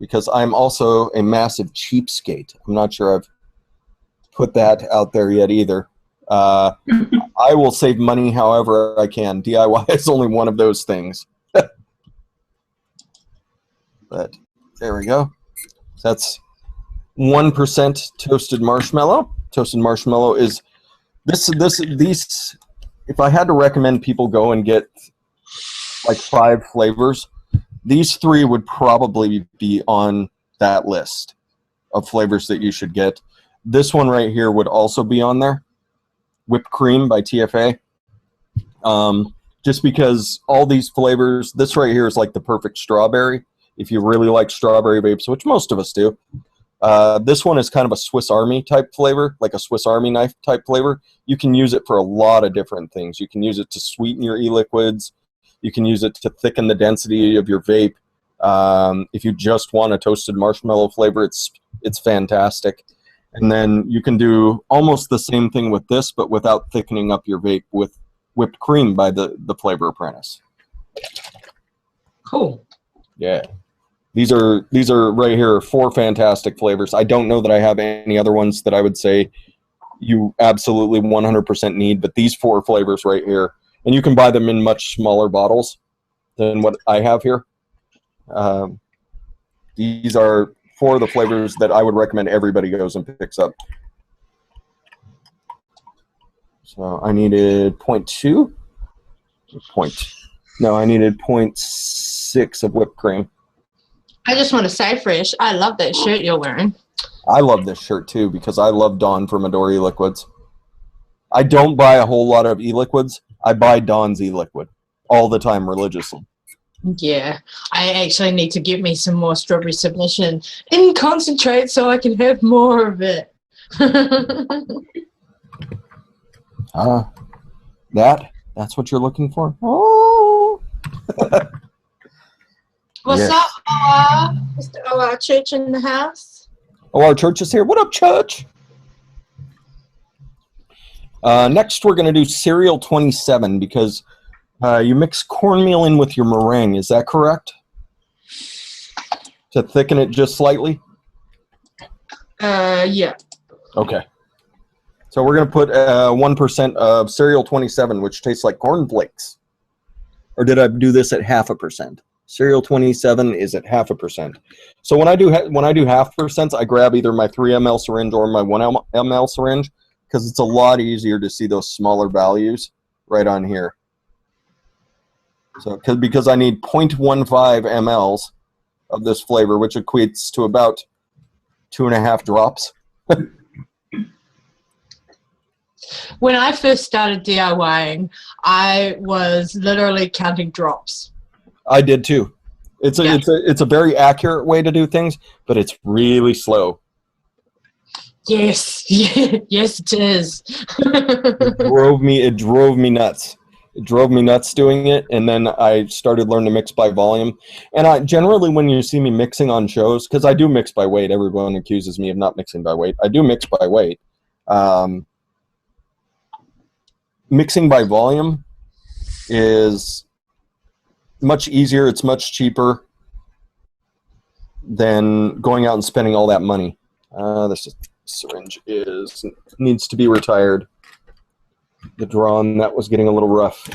because I'm also a massive cheapskate. I'm not sure I've put that out there yet either. I will save money however I can. DIY is only one of those things. But there we go. That's 1% toasted marshmallow. Toasted marshmallow is these. If I had to recommend people go and get like 5 flavors, these 3 would probably be on that list of flavors that you should get. This one right here would also be on there. Whipped Cream by TFA. Just because all these flavors, this right here is like the perfect strawberry. If you really like strawberry vapes, which most of us do. This one is kind of a Swiss Army type flavor, like a Swiss Army knife type flavor. You can use it for a lot of different things. You can use it to sweeten your e-liquids. You can use it to thicken the density of your vape. If you just want a toasted marshmallow flavor, it's fantastic. And then you can do almost the same thing with this, but without thickening up your vape with Whipped Cream by the Flavor Apprentice. Cool. Yeah. These are right here 4 fantastic flavors. I don't know that I have any other ones that I would say you absolutely 100% need, but these 4 flavors right here, and you can buy them in much smaller bottles than what I have here. These are 4 of the flavors that I would recommend everybody goes and picks up. So I needed 0.2. No, I needed 0.6 of whipped cream. I just want to say, Fresh, I love that shirt you're wearing. I love this shirt too because I love Dawn from Adore E-Liquids. I don't buy a whole lot of e-liquids. I buy Dawn's e-liquid all the time religiously. Yeah, I actually need to get me some more strawberry submission in concentrate so I can have more of it. That's what you're looking for? Oh. What's up, OR? Mr. OR Church in the house? OR Church is here. What up, Church? Next, we're going to do Cereal 27 because you mix cornmeal in with your meringue. Is that correct? To thicken it just slightly? Yeah. Okay. So we're going to put 1% of Cereal 27, which tastes like cornflakes. Or did I do this at 0.5%? Cereal 27 is at 0.5%. So when I do 0.5%, I grab either my 3 ml syringe or my 1 ml syringe because it's a lot easier to see those smaller values right on here. So because I need 0.15 mLs of this flavor, which equates to about 2.5 drops. When I first started DIYing, I was literally counting drops. I did too. It's a very accurate way to do things, but it's really slow. Yes, yes, it is. It drove me nuts. It drove me nuts doing it, and then I started learning to mix by volume. And I generally, when you see me mixing on shows, because I do mix by weight, everyone accuses me of not mixing by weight. I do mix by weight. Mixing by volume is much easier. It's much cheaper than going out and spending all that money. This syringe needs to be retired. The draw on that was getting a little rough.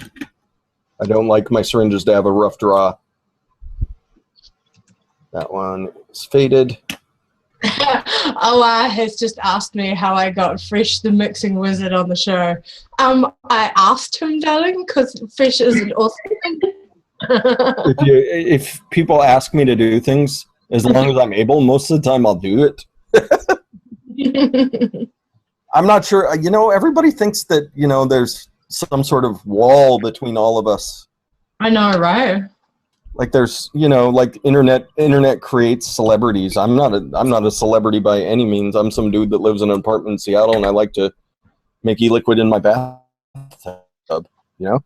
I don't like my syringes to have a rough draw. That one is faded. Oa has just asked me how I got Fresh the mixing wizard on the show. I asked him, darling, because Fresh is an awesome. If people ask me to do things, as long as I'm able, most of the time I'll do it. I'm not sure. You know, everybody thinks that, you know, there's some sort of wall between all of us. I know, right? Like there's, you know, like internet creates celebrities. I'm not a celebrity by any means. I'm some dude that lives in an apartment in Seattle, and I like to make Eliquid in my bathtub, you know?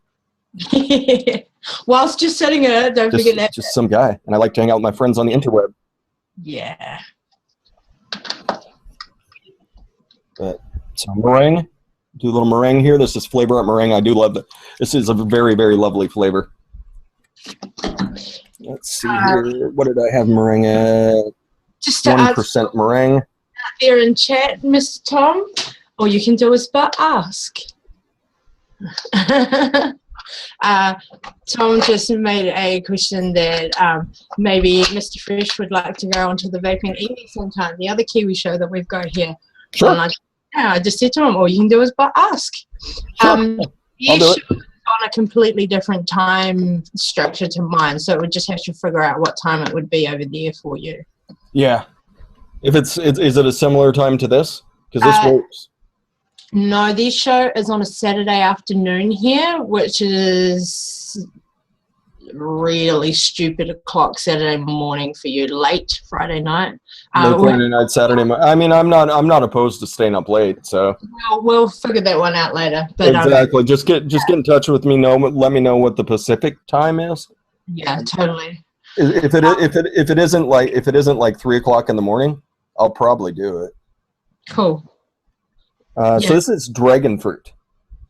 Whilst just setting it, don't forget that. Just some guy, and I like to hang out with my friends on the interweb. Yeah. But so meringue, do a little meringue here. This is Flavor Up Meringue. I do love that. This is a very, very lovely flavor. Let's see here. What did I have meringue at? Just 1% meringue. There in chat, Mr. Tom. All you can do is but ask. Tom just made a question that maybe Mr. Fresh would like to go onto the Vaping Evie sometime, the other Kiwi show that we've got here. Sure. And I just said to him, all you can do is but ask. Sure. I'll do it. On a completely different time structure to mine, so it would just have to figure out what time it would be over there for you. Yeah. If is it a similar time to this? Because this works. No, this show is on a Saturday afternoon here, which is really stupid o'clock Saturday morning for you, late Friday night. Late Friday night, Saturday. I mean, I'm not opposed to staying up late, so we'll figure that one out later. But, exactly. Just get in touch with me. Let me know what the Pacific time is. Yeah, totally. If it isn't like 3 o'clock in the morning, I'll probably do it. Cool. So this is dragon fruit.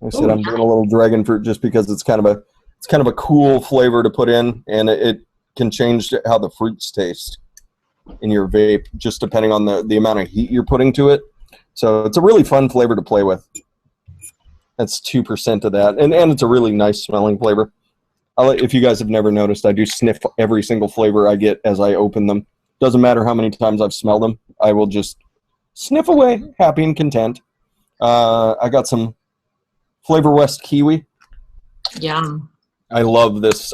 I said I'm doing a little dragon fruit just because it's kind of a cool flavor to put in, and it can change how the fruits taste in your vape, just depending on the amount of heat you're putting to it. So it's a really fun flavor to play with. That's 2% of that, and it's a really nice smelling flavor. If you guys have never noticed, I do sniff every single flavor I get as I open them. Doesn't matter how many times I've smelled them. I will just sniff away, happy and content. I got some Flavor West Kiwi. Yum. I love this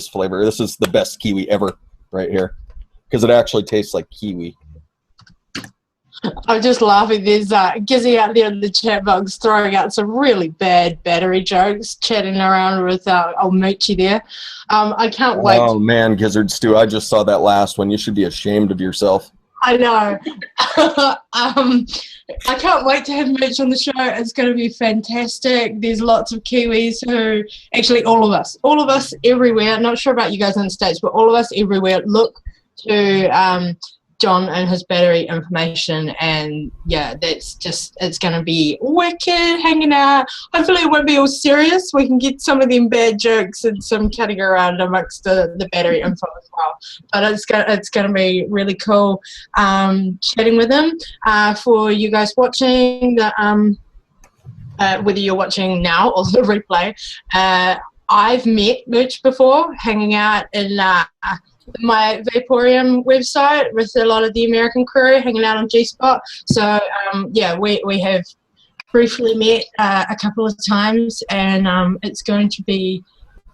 flavor. This is the best kiwi ever right here because it actually tastes like kiwi. I'm just laughing. There's Gizzy out there in the chat box throwing out some really bad battery jokes, chatting around with old Moochie there. I can't wait. Oh, man, Gizzard Stew, I just saw that last one. You should be ashamed of yourself. I know. I can't wait to have Mooch on the show. It's going to be fantastic. There's lots of Kiwis who, actually all of us everywhere, not sure about you guys in the States, but all of us everywhere look to John and his battery information, and yeah, that's just, it's going to be wicked hanging out. Hopefully it won't be all serious. We can get some of them bad jokes and some cutting around amongst the battery info as well. But it's going to be really cool chatting with him. For you guys watching, whether you're watching now or the replay, I've met Mooch before, hanging out in my VAPOURIUM website with a lot of the American crew, hanging out on G-Spot. So yeah, we have briefly met a couple of times, and it's going to be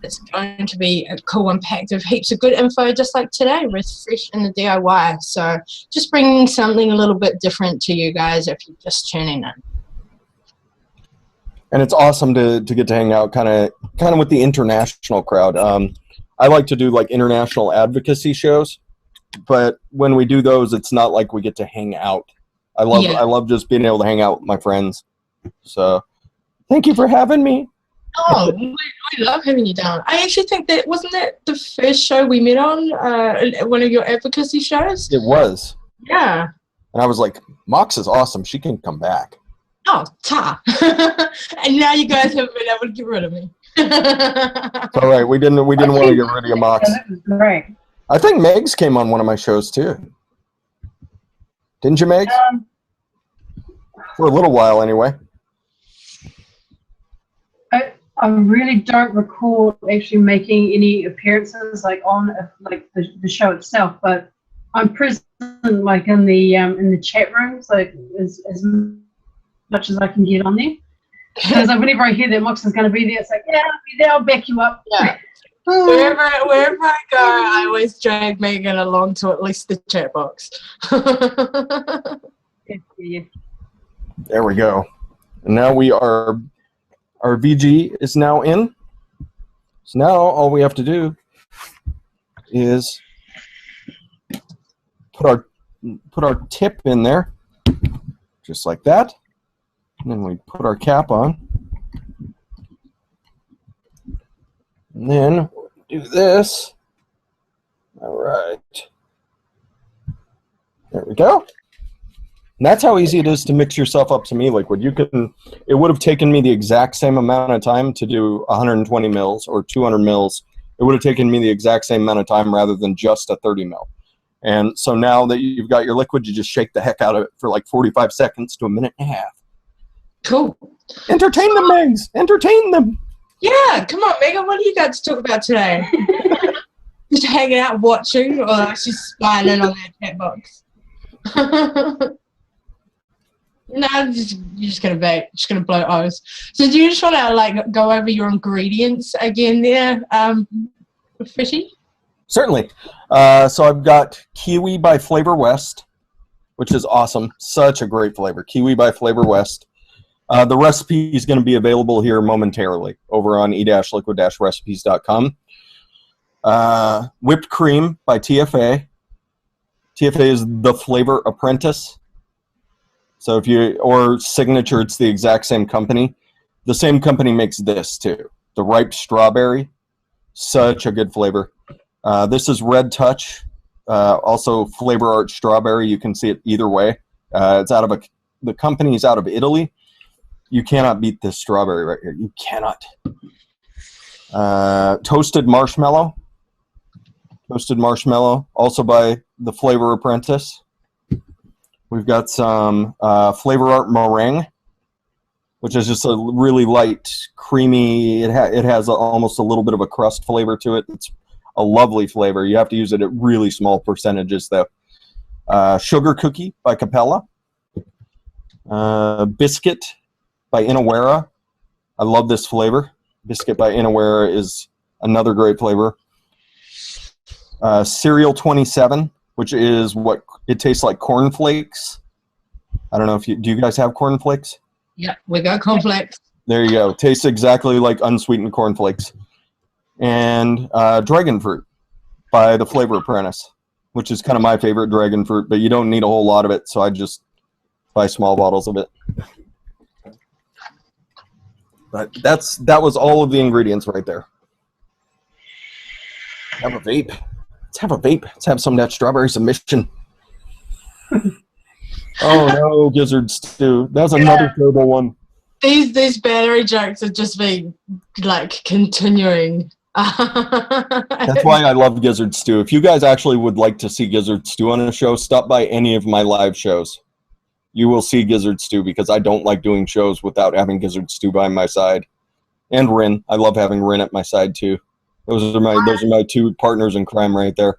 a cool one packed of heaps of good info, just like today with Fresh and the DIY. So just bringing something a little bit different to you guys if you're just tuning in. And it's awesome to get to hang out kind of with the international crowd. I like to do like international advocacy shows, but when we do those, it's not like we get to hang out. I love just being able to hang out with my friends. So thank you for having me. Oh, we love having you down. I actually think wasn't that the first show we met on, one of your advocacy shows? It was. Yeah. And I was like, Mox is awesome. She can come back. Oh, ta. And now you guys haven't been able to get rid of me. It's all right. We didn't want to get rid of your Mox. That was great. I think Megs came on one of my shows too. Didn't you, Megs? For a little while, anyway. I really don't recall actually making any appearances like on like the show itself, but I'm present like in the chat rooms, like as much as I can get on there. Because whenever I hear that Mox is going to be there, it's like, yeah, I'll be there, I'll back you up. Yeah. Wherever I go, I always drag Megan along to at least the chat box. Yeah. There we go. And now our VG is now in. So now all we have to do is put our tip in there, just like that. And then we put our cap on. And then do this. All right. There we go. And that's how easy it is to mix yourself up some e-liquid. It would have taken me the exact same amount of time to do 120 mils or 200 mils. It would have taken me the exact same amount of time rather than just a 30 mil. And so now that you've got your liquid, you just shake the heck out of it for like 45 seconds to a minute and a half. Cool. Entertain them, Megs. Entertain them. Yeah, come on, Megan. What do you got to talk about today? Just hanging out watching, or actually spying in on that chat box? No, you're just gonna bake. Just gonna blow O's. So do you just want to like go over your ingredients again there, Fishy? Certainly. So I've got Kiwi by Flavor West, which is awesome. Such a great flavor. Kiwi by Flavor West. The recipe is going to be available here momentarily over on e-liquid-recipes.com. Whipped cream by TFA. TFA is the flavor apprentice. So or Signature, it's the exact same company. The same company makes this too. The ripe strawberry. Such a good flavor. This is Red Touch. Also Flavor Art Strawberry. You can see it either way. It's the company's out of Italy. You cannot beat this strawberry right here. You cannot. Toasted marshmallow. Toasted marshmallow, also by the Flavor Apprentice. We've got some Flavor Art meringue, which is just a really light, creamy. It has almost a little bit of a crust flavor to it. It's a lovely flavor. You have to use it at really small percentages, though. Sugar cookie by Capella. Biscuit by Inawera. I love this flavor. Biscuit by Inawera is another great flavor. Cereal 27, which is what it tastes like cornflakes. I don't know if do you guys have cornflakes? Yeah, we got cornflakes. There you go. Tastes exactly like unsweetened cornflakes. And dragon fruit by the Flavor Apprentice, which is kind of my favorite dragon fruit, but you don't need a whole lot of it, so I just buy small bottles of it. But that was all of the ingredients right there. Have a vape. Let's have a vape. Let's have some of that strawberry submission. Oh no, gizzard stew. That's another terrible one. These battery jokes are just being like continuing. That's why I love gizzard stew. If you guys actually would like to see gizzard stew on a show, stop by any of my live shows. You will see gizzard stew because I don't like doing shows without having gizzard stew by my side. And Rin. I love having Rin at my side too. Those are my two partners in crime right there.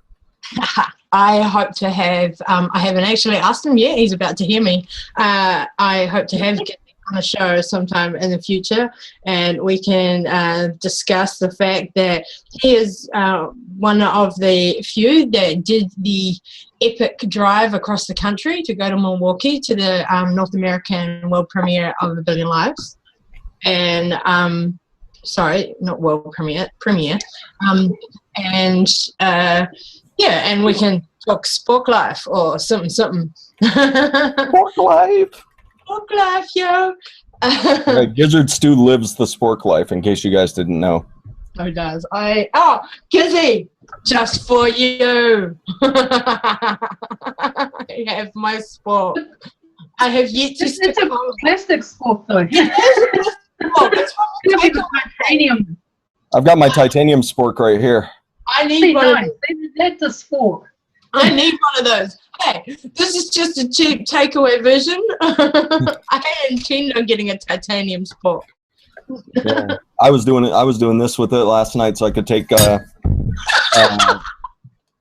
I hope to have, I haven't actually asked him yet, he's about to hear me. I hope to have him on a show sometime in the future, and we can discuss the fact that he is one of the few that did the epic drive across the country to go to Milwaukee to the North American world premiere of A Billion Lives. And sorry, not world premiere. Yeah, and we can talk Spork Life or something. Spork Life. Spork Life, yo. Gizzard Stew lives the Spork Life, in case you guys didn't know. Oh, does. Gizzy, just for you. I have my spork. I have yet to... It's a plastic spork, though. It's titanium. I've got my titanium spork right here. I need one of those. That's a spork. I need one of those. Hey, this is just a cheap takeaway version. I intend on getting a titanium spork. Yeah. I was doing this with it last night, so I could take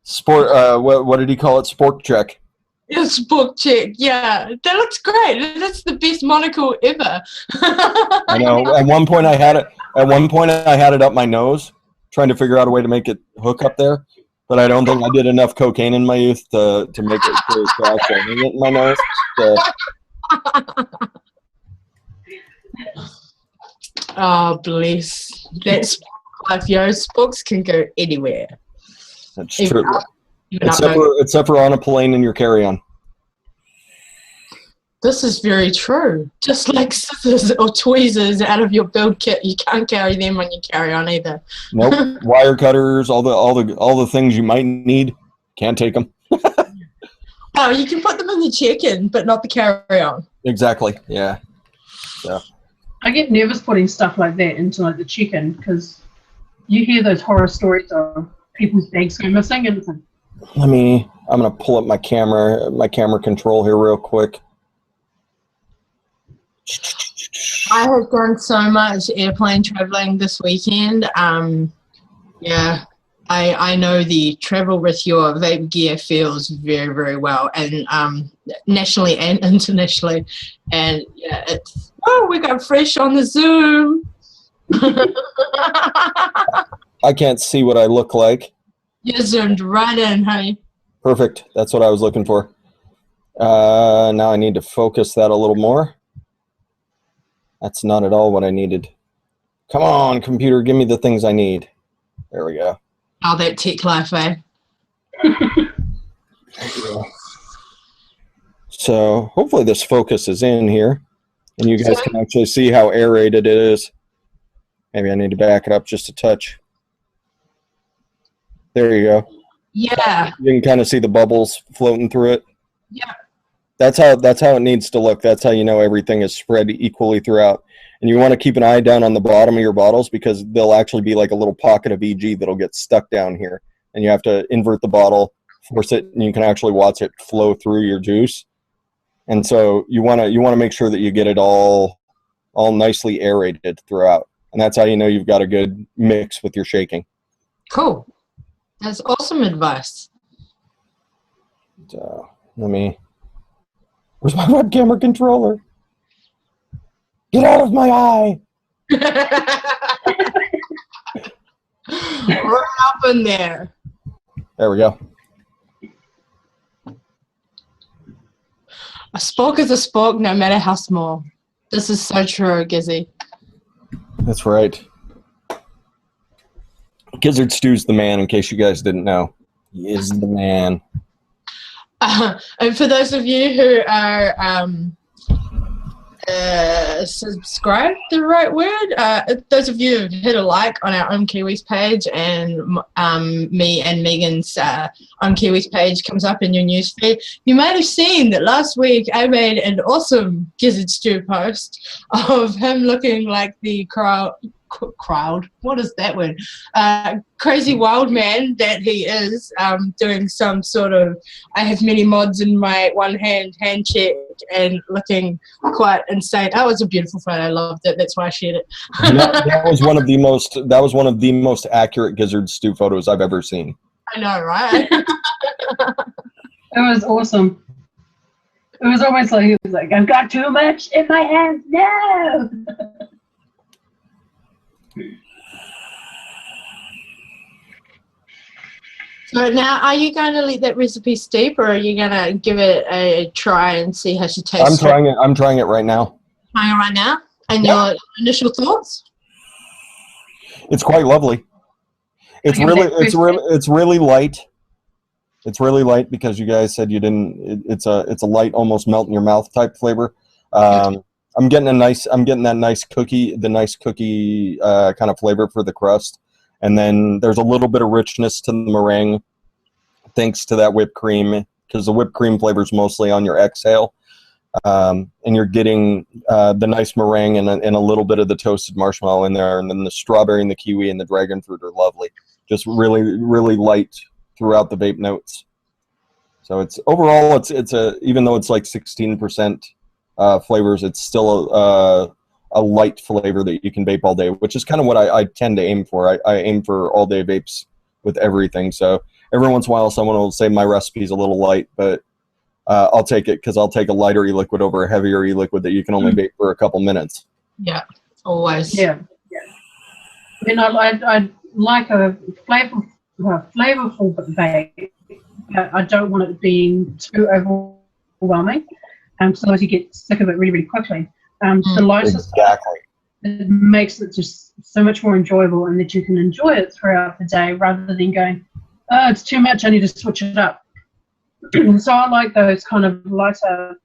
sport. What did he call it? Spork check. Yes, book check. Yeah, that looks great. That's the best monocle ever. I know. At one point I had it. At one point I had it up my nose, trying to figure out a way to make it hook up there. But I don't think I did enough cocaine in my youth to make it to actually hang it in my nose. So. Oh, bless. That's life, yo. Spooks can go anywhere. That's Even true. up- even up Except for on a plane in your carry-on. This is very true. Just like scissors or tweezers out of your build kit, you can't carry them on your carry-on either. Nope. Wire cutters, all the things you might need, can't take them. Oh, you can put them in the check-in, but not the carry-on. Exactly. Yeah. So. I get nervous putting stuff like that into like the chicken because you hear those horror stories of people's bags go missing, and it's like, I'm gonna pull up my camera control here real quick. I have done so much airplane traveling this weekend. Yeah, I know the travel with your vape gear feels very, very well, and nationally and internationally. And yeah, it's we got Fresh on the Zoom. I can't see what I look like. You zoomed right in, honey. Perfect. That's what I was looking for. Now I need to focus that a little more. That's not at all what I needed. Come on, computer, give me the things I need. There we go. Oh, that tech life, eh? So hopefully this focus is in here, and you guys can actually see how aerated it is. Maybe I need to back it up just a touch. There you go. Yeah. You can kind of see the bubbles floating through it. Yeah. That's how it needs to look. That's how you know everything is spread equally throughout. And you want to keep an eye down on the bottom of your bottles because there'll actually be like a little pocket of EG that'll get stuck down here. And you have to invert the bottle, force it, and you can actually watch it flow through your juice. And so you want to make sure that you get it all nicely aerated throughout. And that's how you know you've got a good mix with your shaking. Cool. That's awesome advice. So, where's my web camera controller? Get out of my eye! Right up in there. There we go. A spork is a spork, no matter how small. This is so true, Gizzy. That's right. Gizzard Stew's the man, in case you guys didn't know. He is the man. And for those of you who are subscribed, the right word, those of you who hit a like on our Ohm Kiwis page, and me and Megan's Ohm Kiwis page comes up in your newsfeed, you might have seen that last week I made an awesome Gizzard Stew post of him looking like the crowd. What is that word? Crazy wild man that he is, doing some sort of I have many mods in my one hand check and looking quite insane. That was a beautiful photo. I loved it. That's why I shared it. that was one of the most accurate Gizzard Stew photos I've ever seen. I know, right? it was awesome. It was almost like he was like, I've got too much in my hands now. So now, are you going to let that recipe steep, or are you going to give it a try and see how she tastes? I'm trying it right now. Trying it right now? And your initial thoughts? It's quite lovely. It's really light. It's really light because you guys said you didn't. It's a light, almost melt in your mouth type flavor. I'm getting that nice cookie kind of flavor for the crust. And then there's a little bit of richness to the meringue thanks to that whipped cream, because the whipped cream flavor is mostly on your exhale. And you're getting the nice meringue and a little bit of the toasted marshmallow in there. And then the strawberry and the kiwi and the dragon fruit are lovely. Just really, really light throughout the vape notes. So it's overall, it's even though it's like 16% flavors, it's still a light flavor that you can vape all day, which is kind of what I tend to aim for. I aim for all day vapes with everything. So every once in a while, someone will say my recipe's a little light, but I'll take it because I'll take a lighter e-liquid over a heavier e-liquid that you can only vape for a couple minutes. Yeah, always. Yeah. I mean, I like a flavorful vape. I don't want it being too overwhelming, so as you get sick of it really, really quickly. The lighter stuff, it makes it just so much more enjoyable, and that you can enjoy it throughout the day rather than going, oh, it's too much, I need to switch it up. So I like those kind of lighter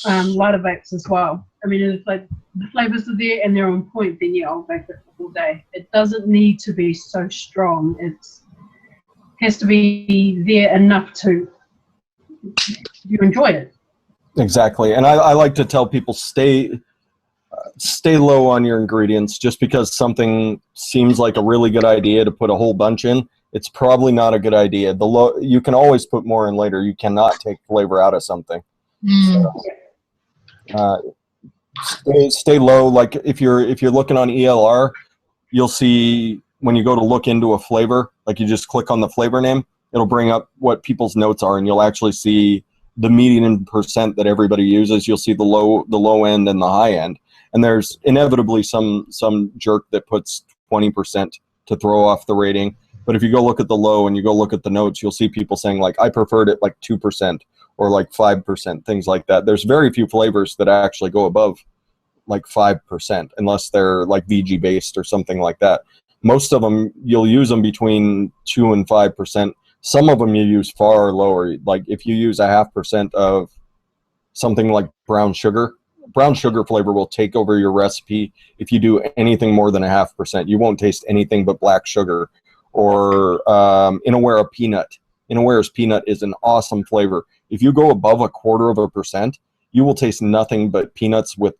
vapes as well. I mean, if like the flavors are there and they're on point, then yeah, I'll vape it all day. It doesn't need to be so strong. It has to be there enough to you enjoy it. Exactly, and I like to tell people stay low on your ingredients. Just because something seems like a really good idea to put a whole bunch in, it's probably not a good idea. You can always put more in later. You cannot take flavor out of something. So, stay low. Like if you're looking on ELR, you'll see when you go to look into a flavor, like you just click on the flavor name, it'll bring up what people's notes are, and you'll actually see the median percent that everybody uses. You'll see the low end and the high end, and there's inevitably some jerk that puts 20% to throw off the rating. But if you go look at the low and you go look at the notes, you'll see people saying like, I preferred it like 2% or like 5%, things like that. There's very few flavors that actually go above like 5% unless they're like VG based or something like that. Most of them, you'll use them between 2 and 5%. Some of them you use far lower. Like if you use 0.5% of something like brown sugar flavor will take over your recipe. If you do anything more than 0.5%, you won't taste anything but black sugar. Or Inawera peanut. Inawera's peanut is an awesome flavor. If you go above 0.25%, you will taste nothing but peanuts with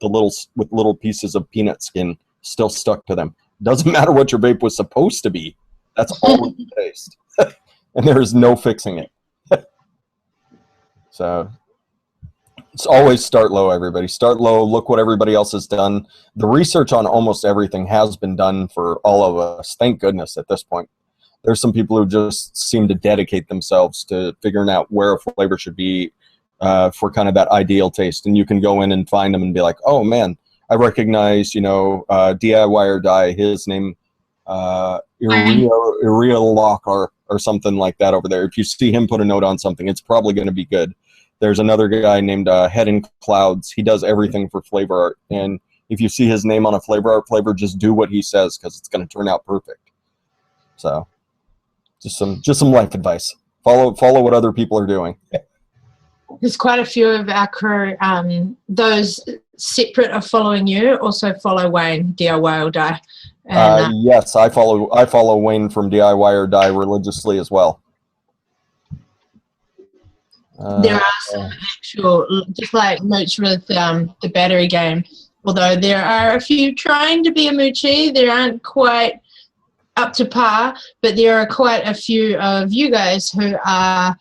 little pieces of peanut skin still stuck to them. Doesn't matter what your vape was supposed to be. That's all you taste. And there is no fixing it. So it's always start low, everybody. Start low, look what everybody else has done. The research on almost everything has been done for all of us. Thank goodness at this point. There's some people who just seem to dedicate themselves to figuring out where a flavor should be for kind of that ideal taste. And you can go in and find them and be like, oh man, I recognize, DIY or Die, his name, Iria Locker or something like that over there. If you see him put a note on something, it's probably going to be good. There's another guy named Head in Clouds. He does everything for flavor art. And if you see his name on a flavor art flavor, just do what he says because it's going to turn out perfect. So just some life advice. Follow what other people are doing. There's quite a few of our crew, those separate of following you, also follow Wayne, DIY or Die. And, yes, I follow Wayne from DIY or Die religiously as well. There are some actual, just like Mooch with the battery game, although there are a few trying to be a Moochie, they aren't quite up to par, but there are quite a few of you guys who are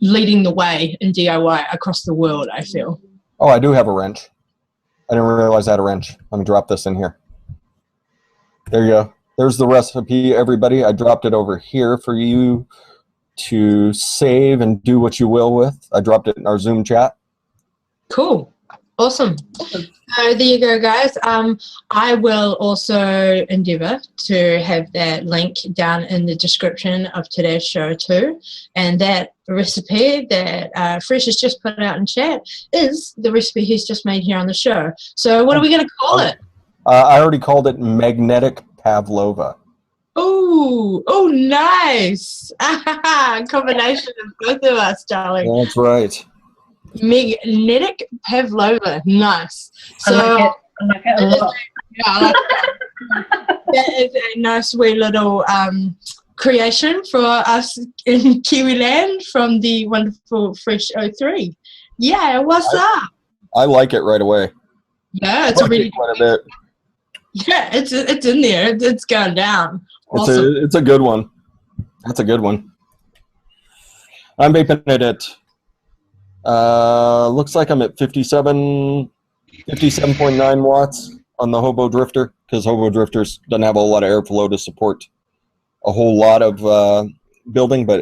leading the way in DIY across the world, I feel. Oh, I do have a wrench. I didn't realize I had a wrench. Let me drop this in here. There you go. There's the recipe, everybody. I dropped it over here for you to save and do what you will with. I dropped it in our Zoom chat. Cool. Awesome. So there you go, guys. I will also endeavour to have that link down in the description of today's show too. And that recipe that Fresh has just put out in chat is the recipe he's just made here on the show. So what are we going to call it? I already called it Meg'Netic Pavlova. Oh, nice. Combination of both of us, darling. That's right. Meg'Netic Pavlova. Nice. So, I like it a lot. Yeah, I like that. That is a nice wee little creation for us in Kiwi land from the wonderful Fresh03. Yeah, what's up? I like it right away. Yeah, it's really quite a bit. Yeah, it's in there. It's going down. Awesome. It's a good one. That's a good one. I'm vaping it at looks like I'm at 57.9 watts on the Hobo Drifter, because Hobo Drifters doesn't have a whole lot of airflow to support a whole lot of building, but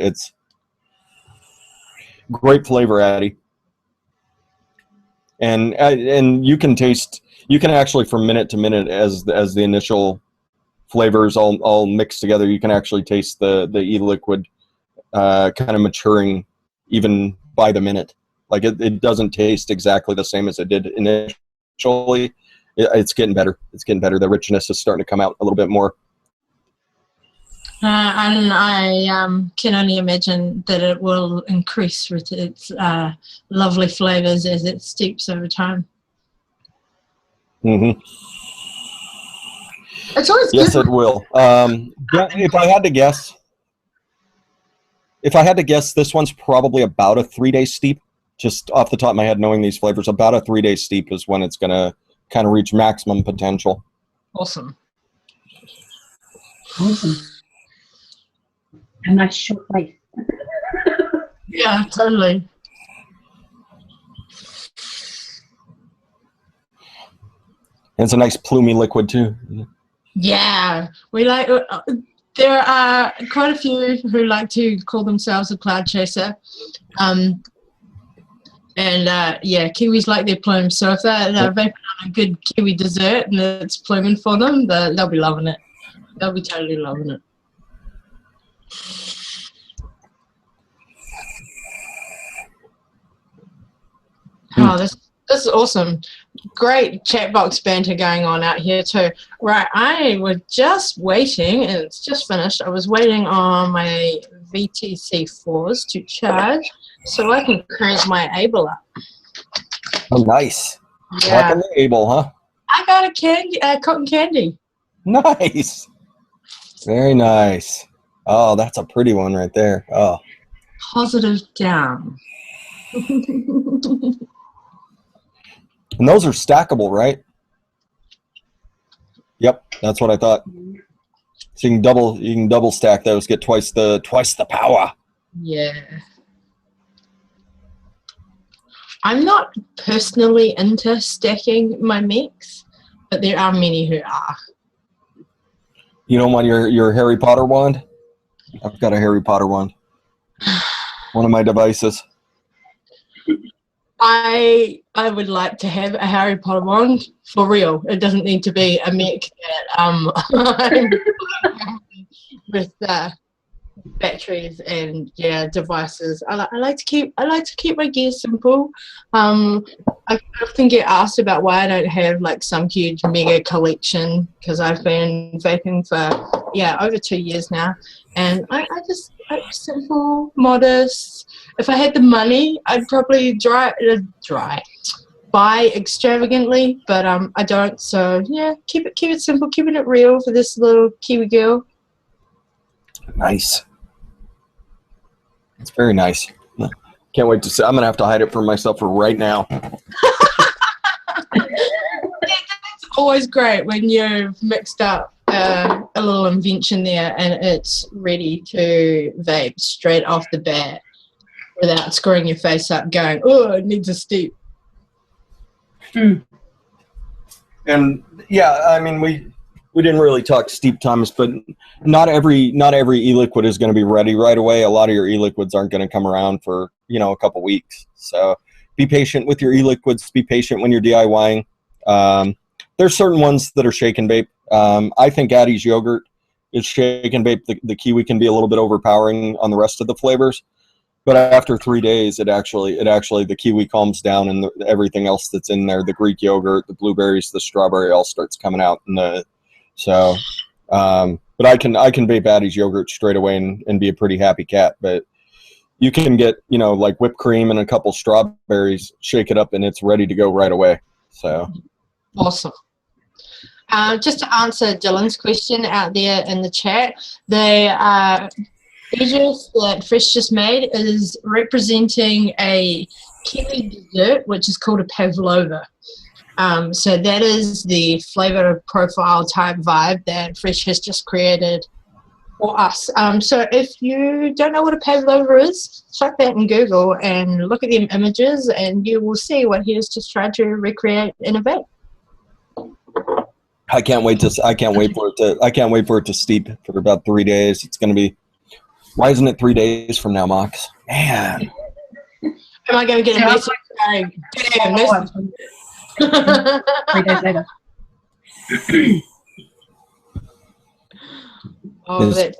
Great flavor, Addie. And you can taste, you can actually from minute to minute as the initial flavors all mixed together, you can actually taste the e-liquid kind of maturing even by the minute. Like it doesn't taste exactly the same as it did initially. It's getting better. It's getting better. The richness is starting to come out a little bit more. And I can only imagine that it will increase with its lovely flavors as it steeps over time. Mm-hmm. It's always yes, good. it will. If I had to guess, this one's probably about a 3-day steep. Just off the top of my head, knowing these flavors, about a 3-day steep is when it's going to kind of reach maximum potential. Awesome. Awesome. A nice short life. Yeah, totally. And it's a nice plumy liquid too. Yeah, we like. There are quite a few who like to call themselves a cloud chaser, and yeah, Kiwis like their plumes. So if they're vaping on a good Kiwi dessert and it's pluming for them, they'll be loving it. They'll be totally loving it. Oh, this is awesome. Great chat box banter going on out here too. Right, I was just waiting, and it's just finished. I was waiting on my VTC4s to charge so I can crank my Able up. Oh, nice. Yeah. Rocking the Able, huh? I got a cotton candy. Nice. Very nice. Oh, that's a pretty one right there. Oh. Positive down. And those are stackable, right? Yep, that's what I thought. So you can double stack those, get twice the power. Yeah. I'm not personally into stacking my mix, but there are many who are. You don't want your Harry Potter wand? I've got a Harry Potter wand. One of my devices. I would like to have a Harry Potter wand for real. It doesn't need to be a mech that with batteries and devices. I like to keep my gear simple. I often get asked about why I don't have like some huge mega collection, because I've been vaping for over 2 years now, and I just like simple, modest. If I had the money, I'd probably buy extravagantly, but I don't. So yeah, keep it simple, keeping it real for this little Kiwi girl. Nice. It's very nice. Can't wait to see. I'm gonna have to hide it from myself for right now. It's always great when you've mixed up a little invention there and it's ready to vape straight off the bat without screwing your face up going, oh, it needs a steep. And yeah, I mean, we didn't really talk steep times, but not every e-liquid is going to be ready right away. A lot of your e-liquids aren't going to come around for, a couple weeks. So be patient with your e-liquids. Be patient when you're DIYing. There's certain ones that are shake and vape. I think Addie's yogurt is shake and vape. The Kiwi can be a little bit overpowering on the rest of the flavors. But after 3 days, it actually the Kiwi calms down, and everything else that's in there, the Greek yogurt, the blueberries, the strawberry, all starts coming out. But I can vape Addie's yogurt straight away and be a pretty happy cat. But you can get like whipped cream and a couple strawberries, shake it up, and it's ready to go right away. So awesome. Just to answer Dylan's question out there in the chat, the edges that Fresh just made is representing a Kiwi dessert, which is called a pavlova. So that is the flavor profile type vibe that Fresh has just created for us. So if you don't know what a pavlova is, chuck that in Google and look at the images, and you will see what he has just tried to recreate in a vape. I can't wait for it to steep for about 3 days. It's going to be. Why isn't it 3 days from now, Mox? Man. Am I going to get a message saying, damn, this 3 days later. Oh, that's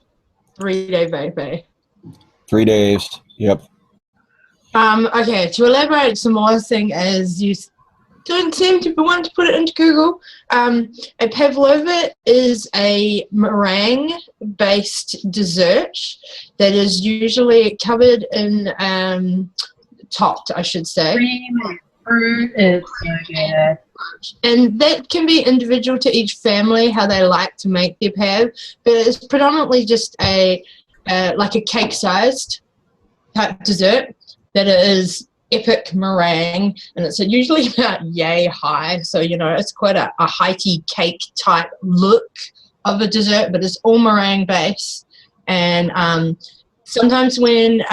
3-day vapor. 3 days. Yep. Okay, to elaborate some more thing as you don't seem to want to put it into Google, a pavlova is a meringue-based dessert that is usually covered in, topped, I should say. Cream fruit is so good. And that can be individual to each family, how they like to make their pav, but it's predominantly just like a cake-sized type dessert that is epic meringue, and it's usually about yay high, so you know it's quite a heighty cake type look of a dessert, but it's all meringue base. And sometimes when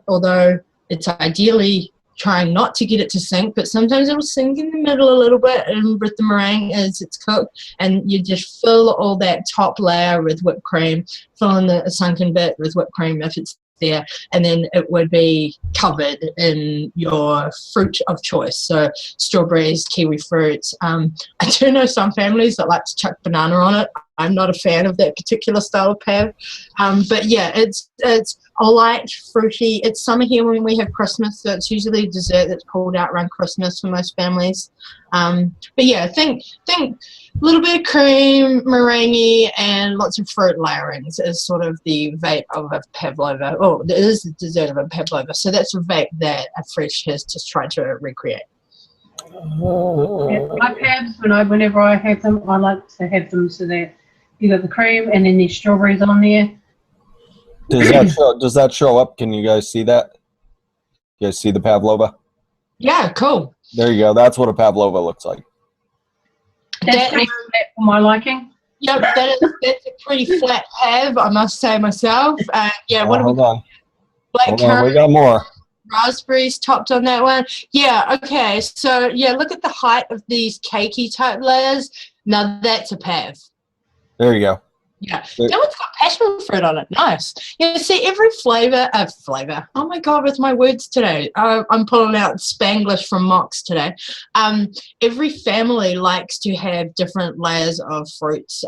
although it's ideally trying not to get it to sink, but sometimes it'll sink in the middle a little bit and with the meringue as it's cooked, and you just fill all that top layer with whipped cream, fill in the sunken bit with whipped cream if it's there, and then it would be covered in your fruit of choice, so strawberries, kiwi fruits. I do know some families that like to chuck banana on it. I'm not a fan of that particular style of pav, but yeah, it's a light fruity. It's summer here when we have Christmas, so it's usually a dessert that's pulled out around Christmas for most families. But yeah, think a little bit of cream, meringue, and lots of fruit layerings is sort of the vape of a pavlova. Oh, it is the dessert of a pavlova, so that's a vape that a Fresh has just tried to recreate. Yeah, my pavs, whenever I have them, I like to have them so that you got the cream and then there's strawberries on there. Does that show up? Can you guys see that? You guys see the pavlova? Yeah, cool. There you go. That's what a pavlova looks like. That's pretty flat for my liking. Yep, that's a pretty flat pav, I must say myself. Yeah, what hold on. Black Hold on, currant, we got more. raspberries topped on that one. Yeah, okay, so yeah, look at the height of these cakey type layers. Now that's a pav. There you go. Yeah, that one's got passion fruit on it. Nice. Yeah, see, every flavor. Oh my God, with my words today, I'm pulling out Spanglish from Mox today. Every family likes to have different layers of fruits,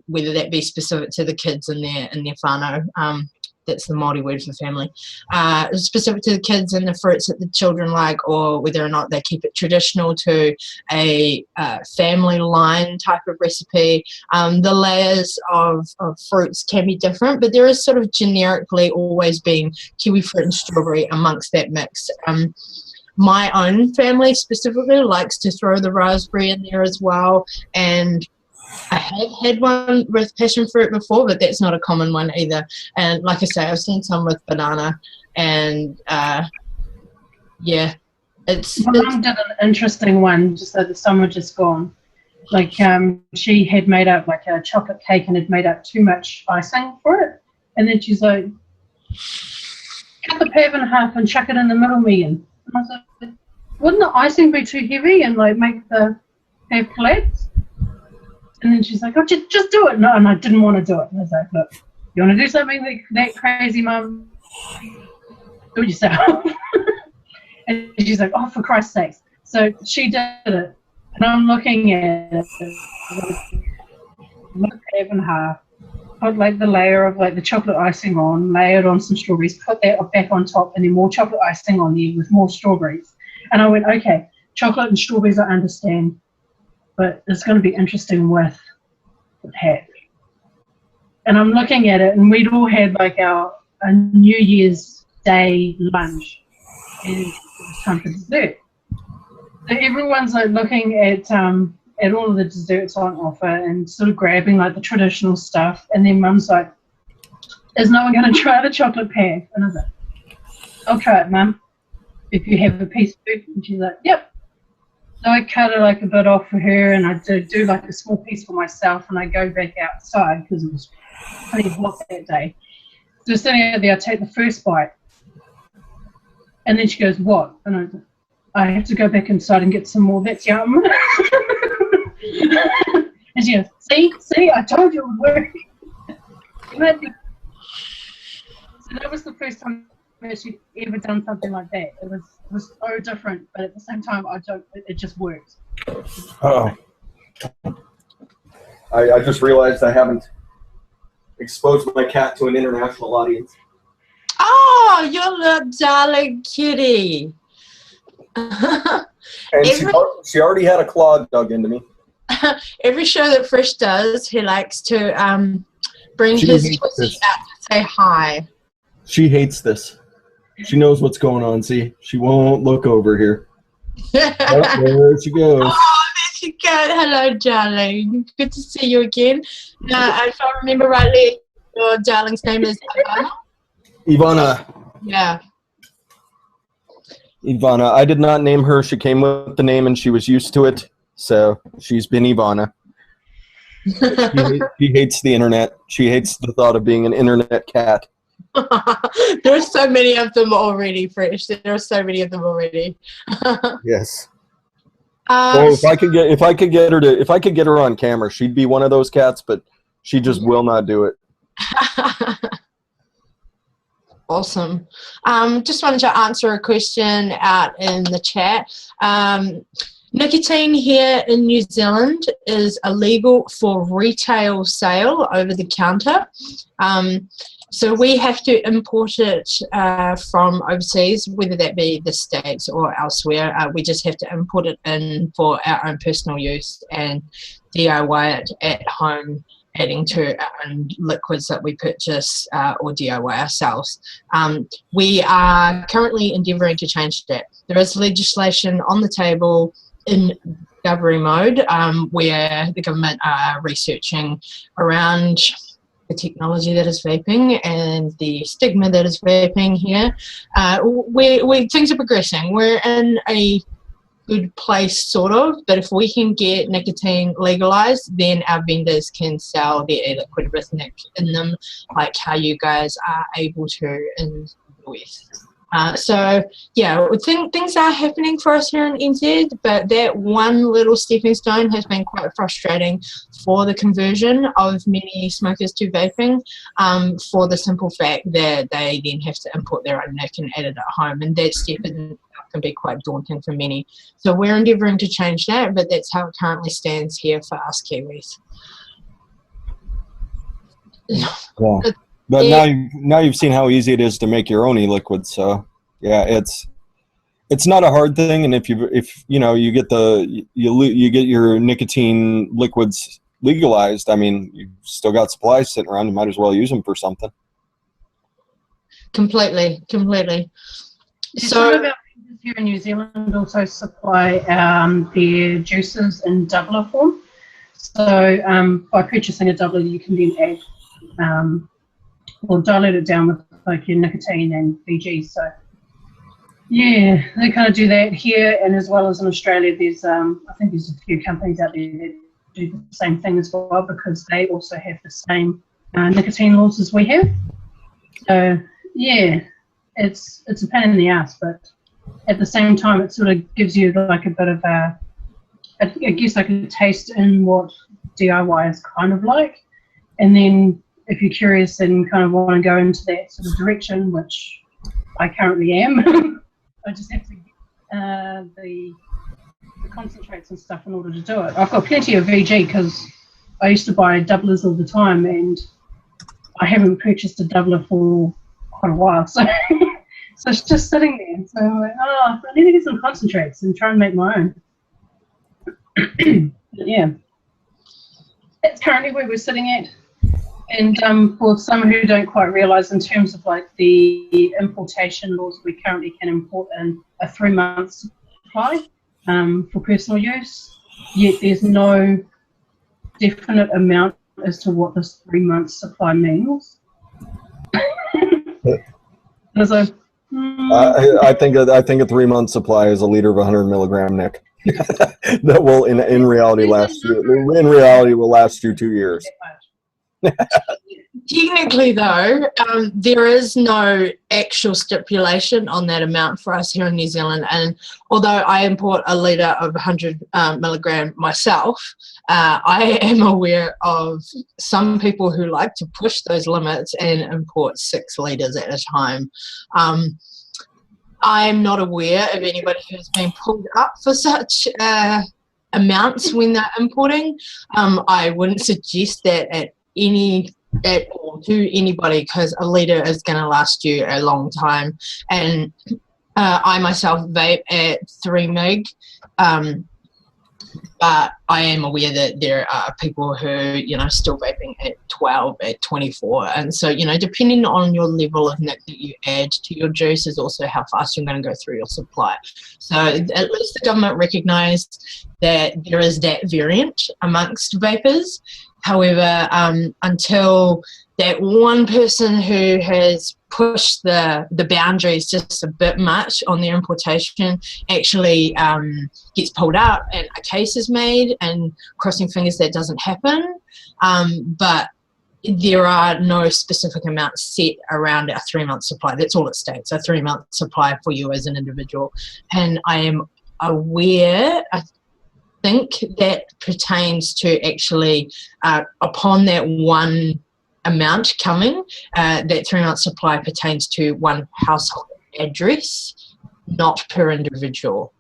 whether that be specific to the kids in their whānau. That's the Māori word for family. Specific to the kids and the fruits that the children like, or whether or not they keep it traditional to a family line type of recipe. The layers of fruits can be different, but there is sort of generically always been kiwi fruit and strawberry amongst that mix. My own family specifically likes to throw the raspberry in there as well, and I have had one with passion fruit before, but that's not a common one either. And like I say, I've seen some with banana, and yeah, My mum did an interesting one just so the summer just gone. Like she had made up like a chocolate cake and had made up too much icing for it, and then she's like, cut the pav in half and chuck it in the middle, Megan. And I was like, wouldn't the icing be too heavy and like make the pav flat? And then she's like, oh, just do it. No, and I didn't want to do it. And I was like, look, you want to do something that crazy, Mum? Do it yourself. And she's like, oh, for Christ's sakes. So she did it. And I'm looking at it. Look it in half. Put like the layer of like the chocolate icing on, lay it on some strawberries, put that back on top, and then more chocolate icing on there with more strawberries. And I went, okay, chocolate and strawberries I understand, but it's going to be interesting with hat. And I'm looking at it, and we'd all had like a New Year's Day lunch, and it was time for dessert. So everyone's like looking at all of the desserts on offer and sort of grabbing like the traditional stuff, and then Mum's like, "Is no one going to try the chocolate pav?" And I was like, "I'll try it, Mum, if you have a piece of it." And she's like, "Yep." So I cut it like a bit off for her, and I do like a small piece for myself, and I go back outside because it was pretty hot that day. So sitting out there, I take the first bite, and then she goes, "What?" And I have to go back inside and get some more. That's yum. And she goes, see, I told you it would work. So that was the first time first ever done something like that. It was so different, but at the same time, it just works. Oh. I just realized I haven't exposed my cat to an international audience. Oh, your little darling kitty. And she already had a claw dug into me. Every show that Fresh does, he likes to bring his pussy out to say hi. She hates this. She knows what's going on. See, she won't look over here. Oh, there she goes. Oh, there she goes. Hello, darling. Good to see you again. If I remember rightly, your darling's name is Ivana. Ivana. Yeah. Ivana. I did not name her. She came with the name and she was used to it. So she's been Ivana. She hates the internet. She hates the thought of being an internet cat. There's so many of them already, Fresh. There are so many of them already. Yes. Well, if I could get her on camera, she'd be one of those cats, but she just will not do it. Awesome. Just wanted to answer a question out in the chat. Nicotine here in New Zealand is illegal for retail sale over the counter. So we have to import it from overseas, whether that be the States or elsewhere. We just have to import it in for our own personal use and DIY it at home, adding to our own liquids that we purchase or DIY ourselves. We are currently endeavouring to change that. There is legislation on the table in discovery mode where the government are researching around the technology that is vaping and the stigma that is vaping here. Things are progressing. We're in a good place, sort of, but if we can get nicotine legalized, then our vendors can sell their Eliquid with nic in them, like how you guys are able to in the US. So yeah, I think things are happening for us here in NZ, but that one little stepping stone has been quite frustrating for the conversion of many smokers to vaping, for the simple fact that they then have to import their own nic and add it at home, and that step can be quite daunting for many. So we're endeavouring to change that, but that's how it currently stands here for us Kiwis. Yeah. But now you've seen how easy it is to make your own e-liquid, so yeah, it's not a hard thing. And if you get you get your nicotine liquids legalized, I mean, you've still got supplies sitting around. You might as well use them for something. Completely. So some of our vendors here in New Zealand also supply their juices in doubler form. So by purchasing a doubler, you can then add or dilute it down with like your nicotine and VG. So yeah, they kind of do that here, and as well as in Australia, there's I think there's a few companies out there that do the same thing as well, because they also have the same nicotine laws as we have. So yeah, it's a pain in the ass, but at the same time, it sort of gives you like a bit of a, I guess like a taste in what DIY is kind of like, and then if you're curious and kind of want to go into that sort of direction, which I currently am, I just have to get the concentrates and stuff in order to do it. I've got plenty of VG because I used to buy doublers all the time, and I haven't purchased a doubler for quite a while, so so it's just sitting there. So I'm like, I need to get some concentrates and try and make my own. Yeah, that's currently where we're sitting at. And for some who don't quite realise, in terms of like the importation laws, we currently can import in a 3-month supply for personal use, yet there's no definite amount as to what this 3-month supply means. So, I think a 3-month supply is a liter of 100 milligram nic. That will in reality last you. In reality, will last you 2 years. Technically, though, there is no actual stipulation on that amount for us here in New Zealand. And although I import a litre of 100 milligram myself, I am aware of some people who like to push those limits and import 6 litres at a time. I'm not aware of anybody who's been pulled up for such amounts when they're importing. I wouldn't suggest that at all to anybody, because a litre is going to last you a long time. And I myself vape at 3 meg, but I am aware that there are people who, still vaping at 12, at 24. And so, depending on your level of nic that you add to your juice is also how fast you're going to go through your supply. So at least the government recognised that there is that variant amongst vapors. However, until that one person who has pushed the boundaries just a bit much on their importation actually gets pulled up and a case is made, and crossing fingers that doesn't happen. But there are no specific amounts set around a 3-month supply. That's all it states, a 3-month supply for you as an individual. And I am aware, I think that pertains to actually upon that one amount coming, that 3-month supply pertains to one household address, not per individual.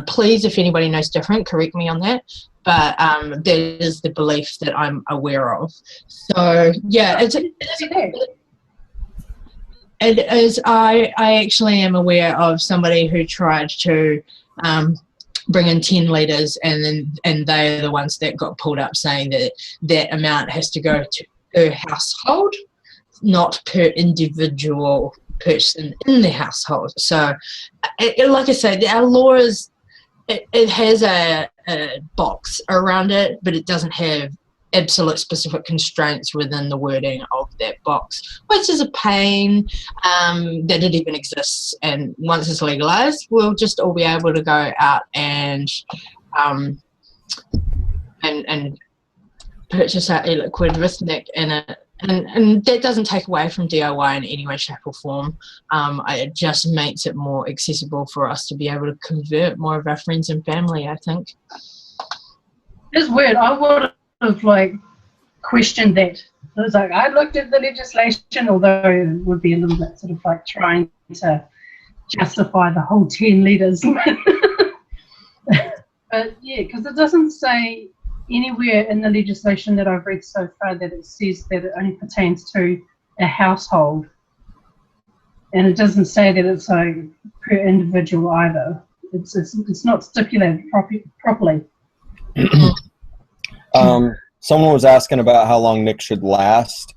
Please, if anybody knows different, correct me on that, but that is the belief that I'm aware of. So yeah, it is. I actually am aware of somebody who tried to bring in 10 litres, and they're the ones that got pulled up, saying that that amount has to go to per household, not per individual person in the household. So, like I said, our law is, it has a box around it, but it doesn't have absolute specific constraints within the wording of that box, which is a pain that it even exists. And once it's legalized, we'll just all be able to go out and purchase our Eliquid with nic in it. And that doesn't take away from DIY in any way, shape or form. It just makes it more accessible for us to be able to convert more of our friends and family, I think. It's weird. I would have questioned that. It was I looked at the legislation, although it would be a little bit sort of trying to justify the whole 10 litres. But yeah, because it doesn't say anywhere in the legislation that I've read so far that it says that it only pertains to a household, and it doesn't say that it's per individual either. It's not stipulated properly. Someone was asking about how long nic should last.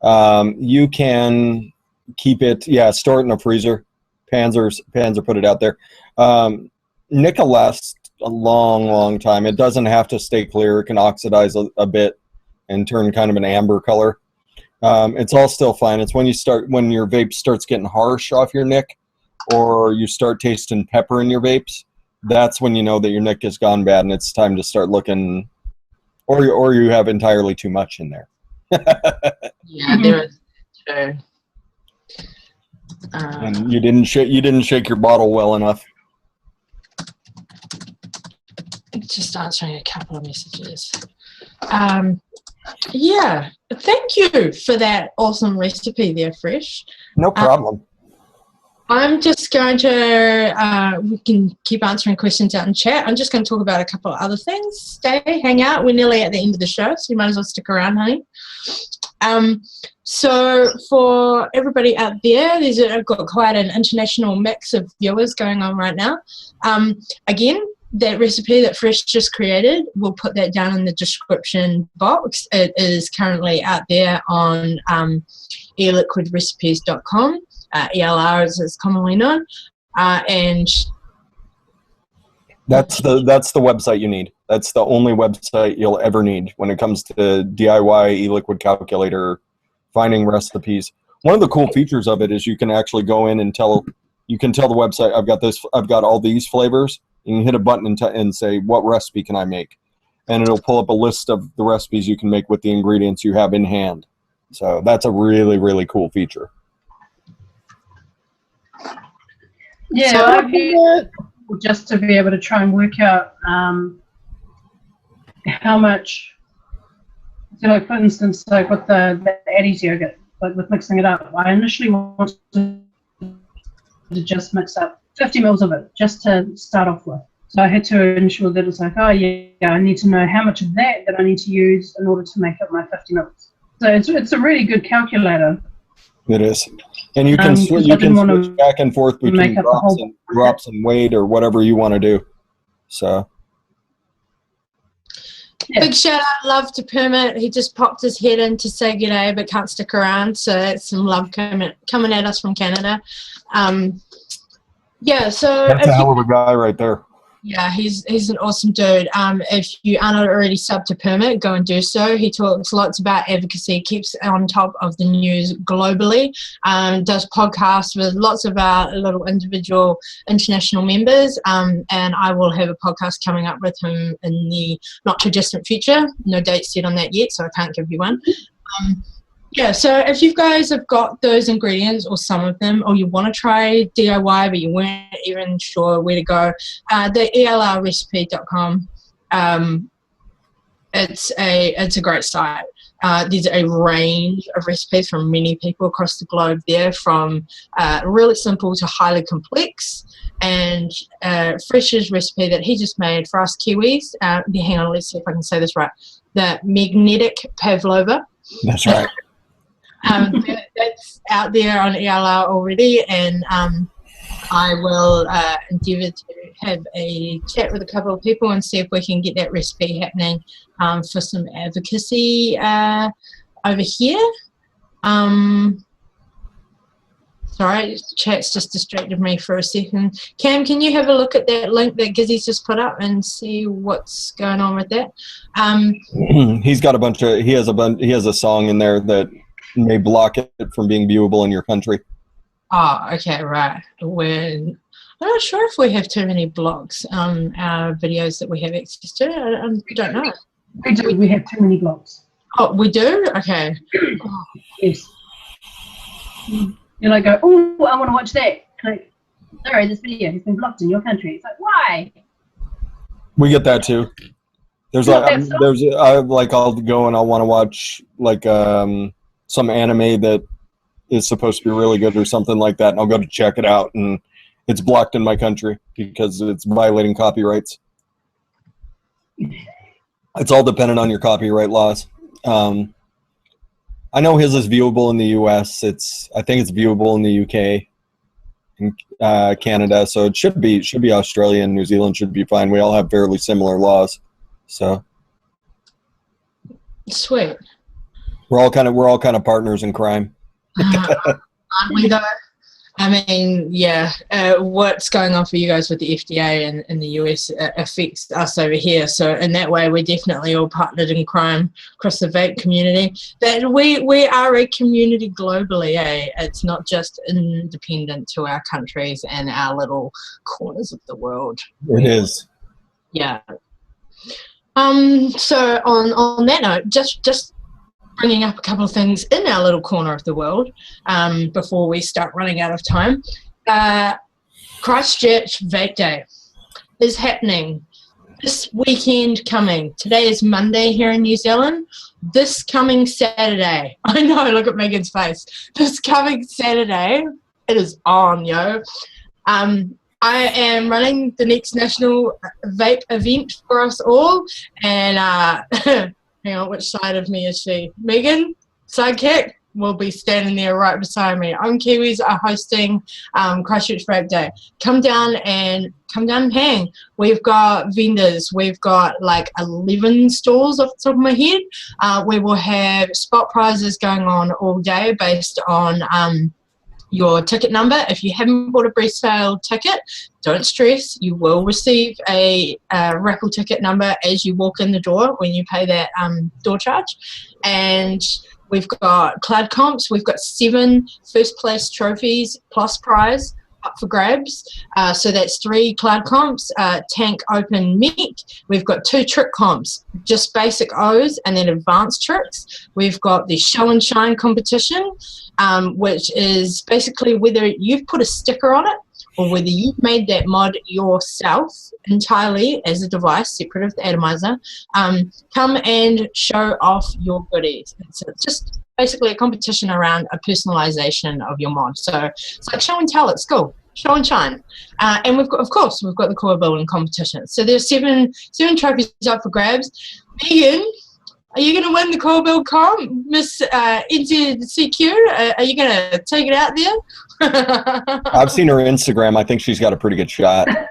You can keep it, store it in a freezer. Panzer put it out there. Nic will last a long time. It doesn't have to stay clear. It can oxidize a bit and turn kind of an amber color. It's all still fine. It's when your vape starts getting harsh off your nic, or you start tasting pepper in your vapes, that's when you know that your nic has gone bad and it's time to start looking, or you have entirely too much in there. Yeah, there is too. And you didn't shake your bottle well enough. Just answering a couple of messages. Yeah, thank you for that awesome recipe there, Fresh. No problem. I'm just going to, we can keep answering questions out in chat. I'm just going to talk about a couple of other things. Stay, hang out. We're nearly at the end of the show, so you might as well stick around, honey. So for everybody out there, I've got quite an international mix of viewers going on right now. Again, that recipe that Fresh just created, we'll put that down in the description box. It is currently out there on eliquidrecipes.com. ELR as it's commonly known, and that's the website you need. That's the only website you'll ever need when it comes to DIY Eliquid calculator, finding recipes. One of the cool features of it is you can actually go in and tell the website, I've got all these flavors. You can hit a button and say, what recipe can I make? And it'll pull up a list of the recipes you can make with the ingredients you have in hand. So that's a really, really cool feature. Yeah, So- I've used it just to be able to try and work out how much. So, like for instance, like with the Eddie's yogurt, like with mixing it up, I initially wanted to just mix up 50 mils of it just to start off with. So I had to ensure that it's like, oh yeah, I need to know how much of that I need to use in order to make up my 50 mils. So it's a really good calculator. It is. And you can, switch back and forth between drops and weight or whatever you want to do. So. Yeah. Big shout out, love to Permit. He just popped his head in to say g'day, but can't stick around. So that's some love coming at us from Canada. Yeah, so that's a hell of a guy right there. Yeah, he's an awesome dude. If you are not already subbed to Permit, go and do so. He talks lots about advocacy, keeps on top of the news globally, does podcasts with lots of our little individual international members, and I will have a podcast coming up with him in the not too distant future. No date set on that yet, so I can't give you one. Yeah, so if you guys have got those ingredients or some of them, or you want to try DIY but you weren't even sure where to go, the elrrecipe.com, it's a great site. There's a range of recipes from many people across the globe there, from really simple to highly complex. And Fresh's recipe that he just made for us Kiwis, hang on, let's see if I can say this right, the Meg'Netic Pavlova. That's right. That's out there on ELR already, and I will endeavour to have a chat with a couple of people and see if we can get that recipe happening for some advocacy over here. Sorry, chat's just distracted me for a second. Cam, can you have a look at that link that Gizzy's just put up and see what's going on with that? He's got a bunch of, he has a song in there that may block it from being viewable in your country. Oh, okay, right. I'm not sure if we have too many blocks on our videos that we have access to. I don't know. We do. We have too many blocks. Oh, we do? Okay. Oh. Yes. You're like, oh, I want to watch that. Like, sorry, this video has been blocked in your country. It's like, why? We get that too. There's like, I'll go and I'll want to watch like some anime that is supposed to be really good or something like that, and I'll go to check it out, and it's blocked in my country because it's violating copyrights. It's all dependent on your copyright laws. I know his is viewable in the U.S. I think it's viewable in the U.K. and Canada, so it should be Australia and New Zealand should be fine. We all have fairly similar laws, so sweet. We're all kind of partners in crime. Aren't we though? I mean, yeah, what's going on for you guys with the FDA in the US affects us over here. So in that way, we're definitely all partnered in crime across the vape community. That we are a community globally, eh? It's not just independent to our countries and our little corners of the world. It is. Yeah. So on that note, just bringing up a couple of things in our little corner of the world before we start running out of time. Christchurch Vape Day is happening this weekend coming. Today is Monday here in New Zealand. This coming Saturday, I know, look at Megan's face. This coming Saturday, it is on, yo. I am running the next national vape event for us all, and hang on, which side of me is she? Megan, sidekick, will be standing there right beside me. Ohm Kiwis are hosting Christchurch Vape Day. Come down and hang. We've got vendors. We've got like 11 stalls off the top of my head. We will have spot prizes going on all day based on your ticket number. If you haven't bought a pre-sale ticket, don't stress. You will receive a raffle ticket number as you walk in the door when you pay that door charge. And we've got cloud comps. We've got 7 first place trophies plus prize up for grabs. So that's 3 cloud comps, tank open mech. We've got 2 trick comps, just basic O's and then advanced tricks. We've got the show and shine competition, which is basically whether you've put a sticker on it or whether you've made that mod yourself entirely as a device separate of the atomizer. Come and show off your goodies. It's just basically a competition around a personalization of your mod. So it's like show and tell at school, show and shine. And we've got, of course, we've got the core building competition. So there's seven trophies up for grabs. Megan, are you going to win the core build comp, Miss NZCQ? Are you going to take it out there? I've seen her Instagram. I think she's got a pretty good shot. I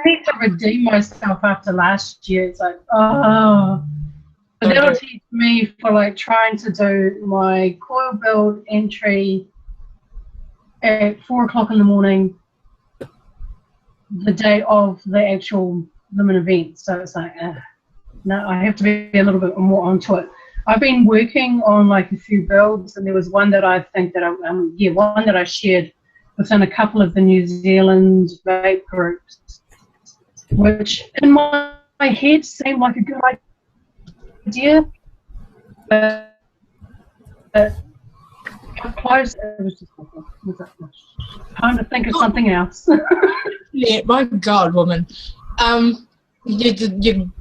need to redeem myself after last year. It's like, but that'll teach me for like trying to do my coil build entry at 4 o'clock in the morning, the day of the actual limit event. So it's like, no, I have to be a little bit more onto it. I've been working on like a few builds, and there was one that I think that one that I shared within a couple of the New Zealand vape groups, which in my head seemed like a good idea, but up close it was just time to think of something else. Yeah, my God, woman. You're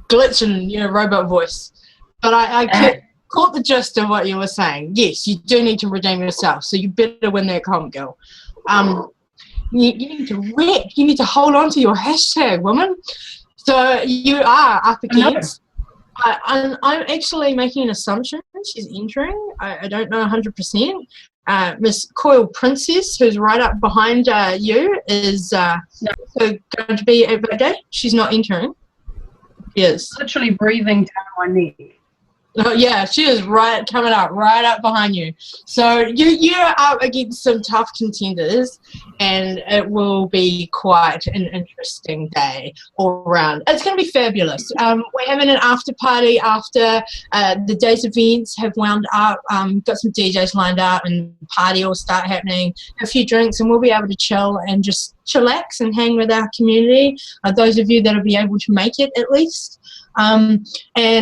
glitching your robot voice. But I caught the gist of what you were saying. Yes, you do need to redeem yourself, so you better win that comp, girl. You need to rep. You need to hold on to your hashtag, woman. So you are up against. I'm actually making an assumption she's entering. I don't know 100%. Miss Coil Princess, who's right up behind you, is going to be at that day. She's not entering. Yes. Literally breathing down my neck. Oh yeah, she is coming up right up behind you. So you're up against some tough contenders, and it will be quite an interesting day all around. It's going to be fabulous. We're having an after party after the day's events have wound up. Got some DJs lined up, and the party will start happening. A few drinks, and we'll be able to chill and just chillax and hang with our community. Those of you that will be able to make it, at least. And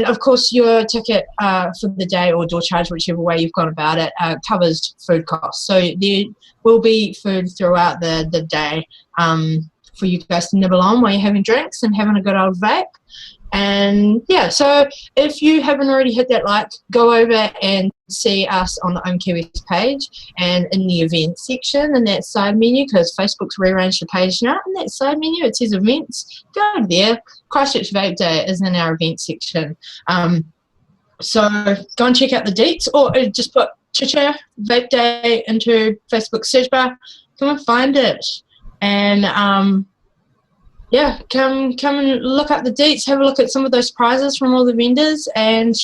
of course your ticket for the day, or door charge, whichever way you've gone about it, covers food costs. So there will be food throughout the day for you guys to nibble on while you're having drinks and having a good old vape. And yeah, so if you haven't already hit that like, go over and see us on the Ohm Kiwis page and in the events section in that side menu, because Facebook's rearranged the page now. In that side menu it says events. Go there. Christchurch Vape Day is in our events section. So go and check out the deets, or just put Chicha Vape Day into Facebook search bar. Come and find it. And yeah, come and look up the deets, have a look at some of those prizes from all the vendors, and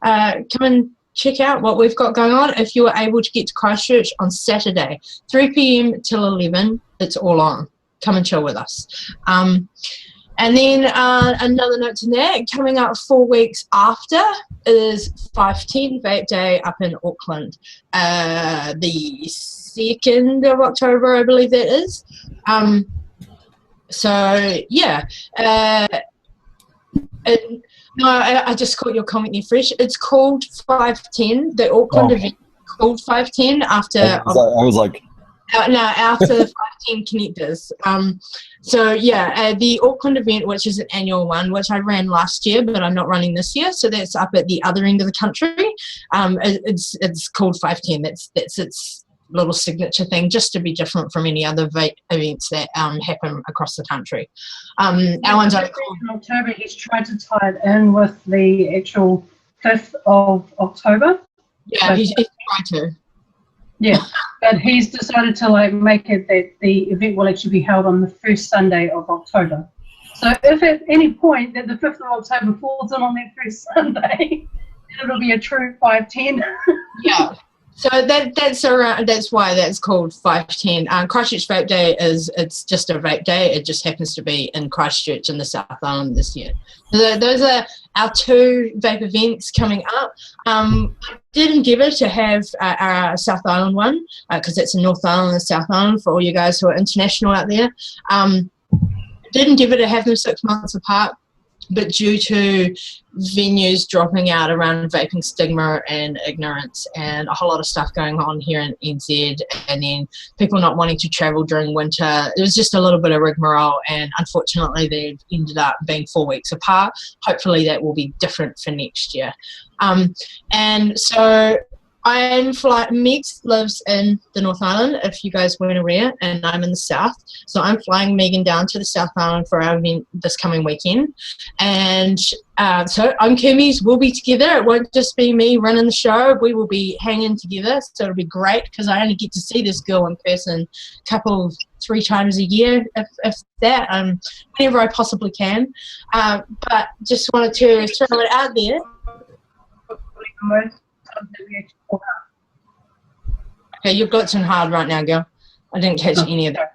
come and check out what we've got going on. If you are able to get to Christchurch on Saturday, 3 p.m. till 11, it's all on. Come and chill with us. And then another note to that, coming up 4 weeks after is 510 Vape Day up in Auckland. The 2nd of October, I believe that is. So yeah, no, I just caught your comment there, Fresh. It's called 510. The Auckland event called 510 after. I was like. No, after the 510 connectors. So yeah, the Auckland event, which is an annual one, which I ran last year, but I'm not running this year. So that's up at the other end of the country. It's called 510. That's its little signature thing, just to be different from any other vape events that happen across the country. Our one's in October. He's tried to tie it in with the actual 5th of October. Yeah, he's tried to. Yeah, but he's decided to like make it that the event will actually be held on the first Sunday of October. So if at any point that the 5th of October falls in on that first Sunday, it'll be a true 510. Yeah. So that's why that's called 510. Christchurch Vape Day it's just a vape day. It just happens to be in Christchurch in the South Island this year. So those are our 2 vape events coming up. I did endeavour to have our South Island one because it's in North Island and South Island for all you guys who are international out there. Did endeavour to have them 6 months apart, but due to venues dropping out around vaping stigma and ignorance and a whole lot of stuff going on here in NZ, and then people not wanting to travel during winter, it was just a little bit of rigmarole, and unfortunately they ended up being 4 weeks apart. Hopefully that will be different for next year. And so Megs lives in the North Island, if you guys weren't aware, and I'm in the South. So I'm flying Megan down to the South Island for our event this coming weekend. And so Ohm Kiwis will be together. It won't just be me running the show. We will be hanging together. So it'll be great because I only get to see this girl in person 3 times a year, if that, whenever I possibly can. But just wanted to throw it out there. Okay, you're blitzing hard right now, girl. I didn't catch any of that.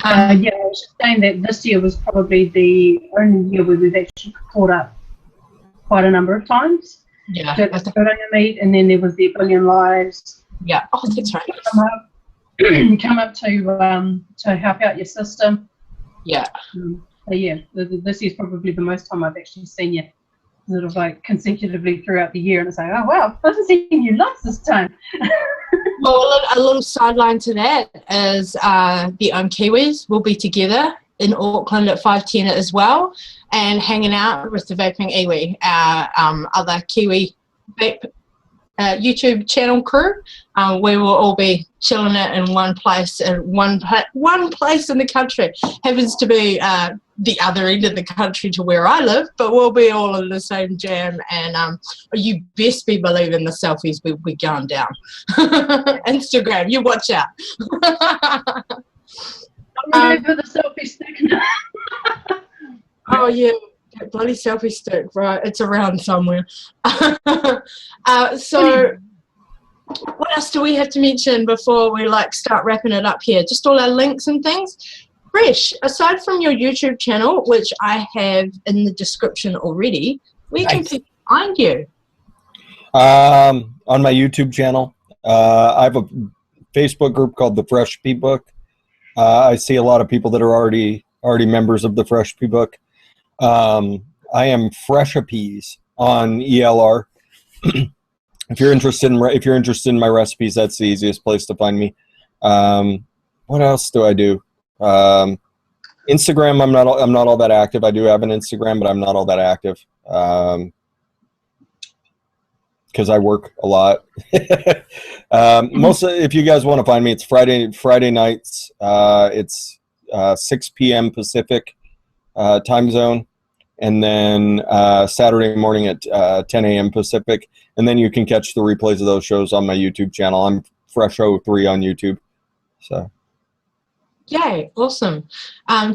Yeah, I was just saying that this year was probably the only year where we've actually caught up quite a number of times. Yeah. So the Pavilion meet, and then there was the Billion Lives. Yeah. Oh, that's right. Come up to help out your system. Yeah. So yeah, this is probably the most time I've actually seen you, sort of like consecutively throughout the year, and it's like, oh wow, I haven't seen you lots this time. Well, a little sideline to that is the Ohm Kiwis will be together in Auckland at 510 as well, and hanging out with the Vaping Iwi, our other Kiwi vape YouTube channel crew. We will all be chilling it in one place, one place in the country. Happens to be the other end of the country to where I live, but we'll be all in the same jam, and you best be believing the selfies will be going down. Instagram, you watch out. I'm ready for the selfie stick now. Oh yeah, that bloody selfie stick, right? It's around somewhere. So what else do we have to mention before we start wrapping it up here? Just all our links and things. Fresh, aside from your YouTube channel, which I have in the description already, where can people find you? On my YouTube channel. I have a Facebook group called the Fresh P Book. I see a lot of people that are already members of the Fresh P Book. I am Fresh-a-Peas on ELR. If you're interested in my recipes, that's the easiest place to find me. What else do I do? Instagram, I'm not all that active. I do have an Instagram, but I'm not all that active because I work a lot. Mostly, if you guys want to find me, it's Friday nights. It's 6 p.m. Pacific time zone, and then Saturday morning at 10 a.m. Pacific, and then you can catch the replays of those shows on my YouTube channel. I'm Fresh03 on YouTube. So. Yay, awesome.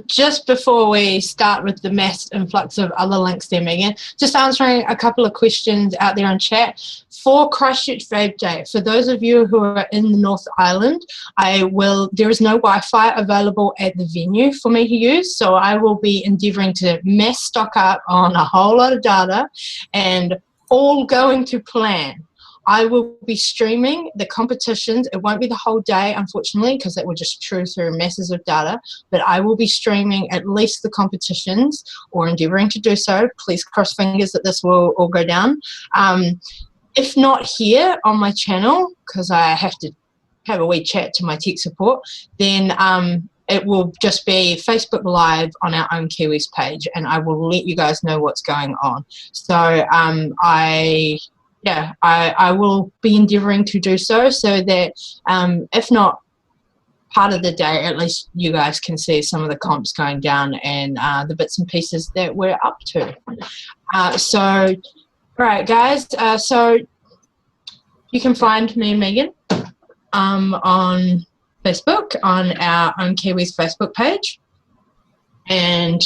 Just before we start with the mass influx of other links there, Megan, just answering a couple of questions out there on chat. For Christchurch Vape Day, for those of you who are in the North Island, there is no Wi-Fi available at the venue for me to use, so I will be endeavouring to mass stock up on a whole lot of data, and all going to plan. I will be streaming the competitions. It won't be the whole day, unfortunately, because that will just chew through masses of data. But I will be streaming at least the competitions, or endeavouring to do so. Please cross fingers that this will all go down. If not here on my channel, because I have to have a wee chat to my tech support, then it will just be Facebook Live on our Ohm Kiwis page, and I will let you guys know what's going on. So I will be endeavouring to do so that if not part of the day, at least you guys can see some of the comps going down and the bits and pieces that we're up to. So, right, guys, so you can find me and Megan on Facebook, on our Ohm Kiwis Facebook page, and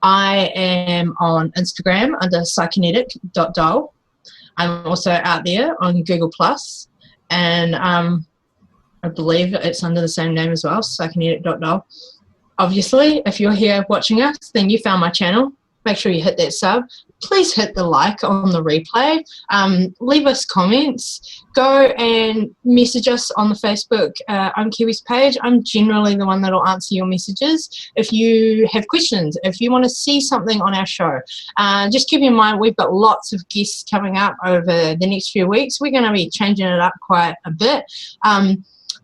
I am on Instagram under psychonetic.doll. I'm also out there on Google+, and I believe it's under the same name as well, Psychonetic.doll. Obviously, if you're here watching us, then you found my channel. Make sure you hit that sub. Please hit the like on the replay. Leave us comments. Go and message us on the Facebook Ohm Kiwis page. I'm generally the one that will answer your messages. If you have questions, if you want to see something on our show, just keep in mind we've got lots of guests coming up over the next few weeks. We're going to be changing it up quite a bit.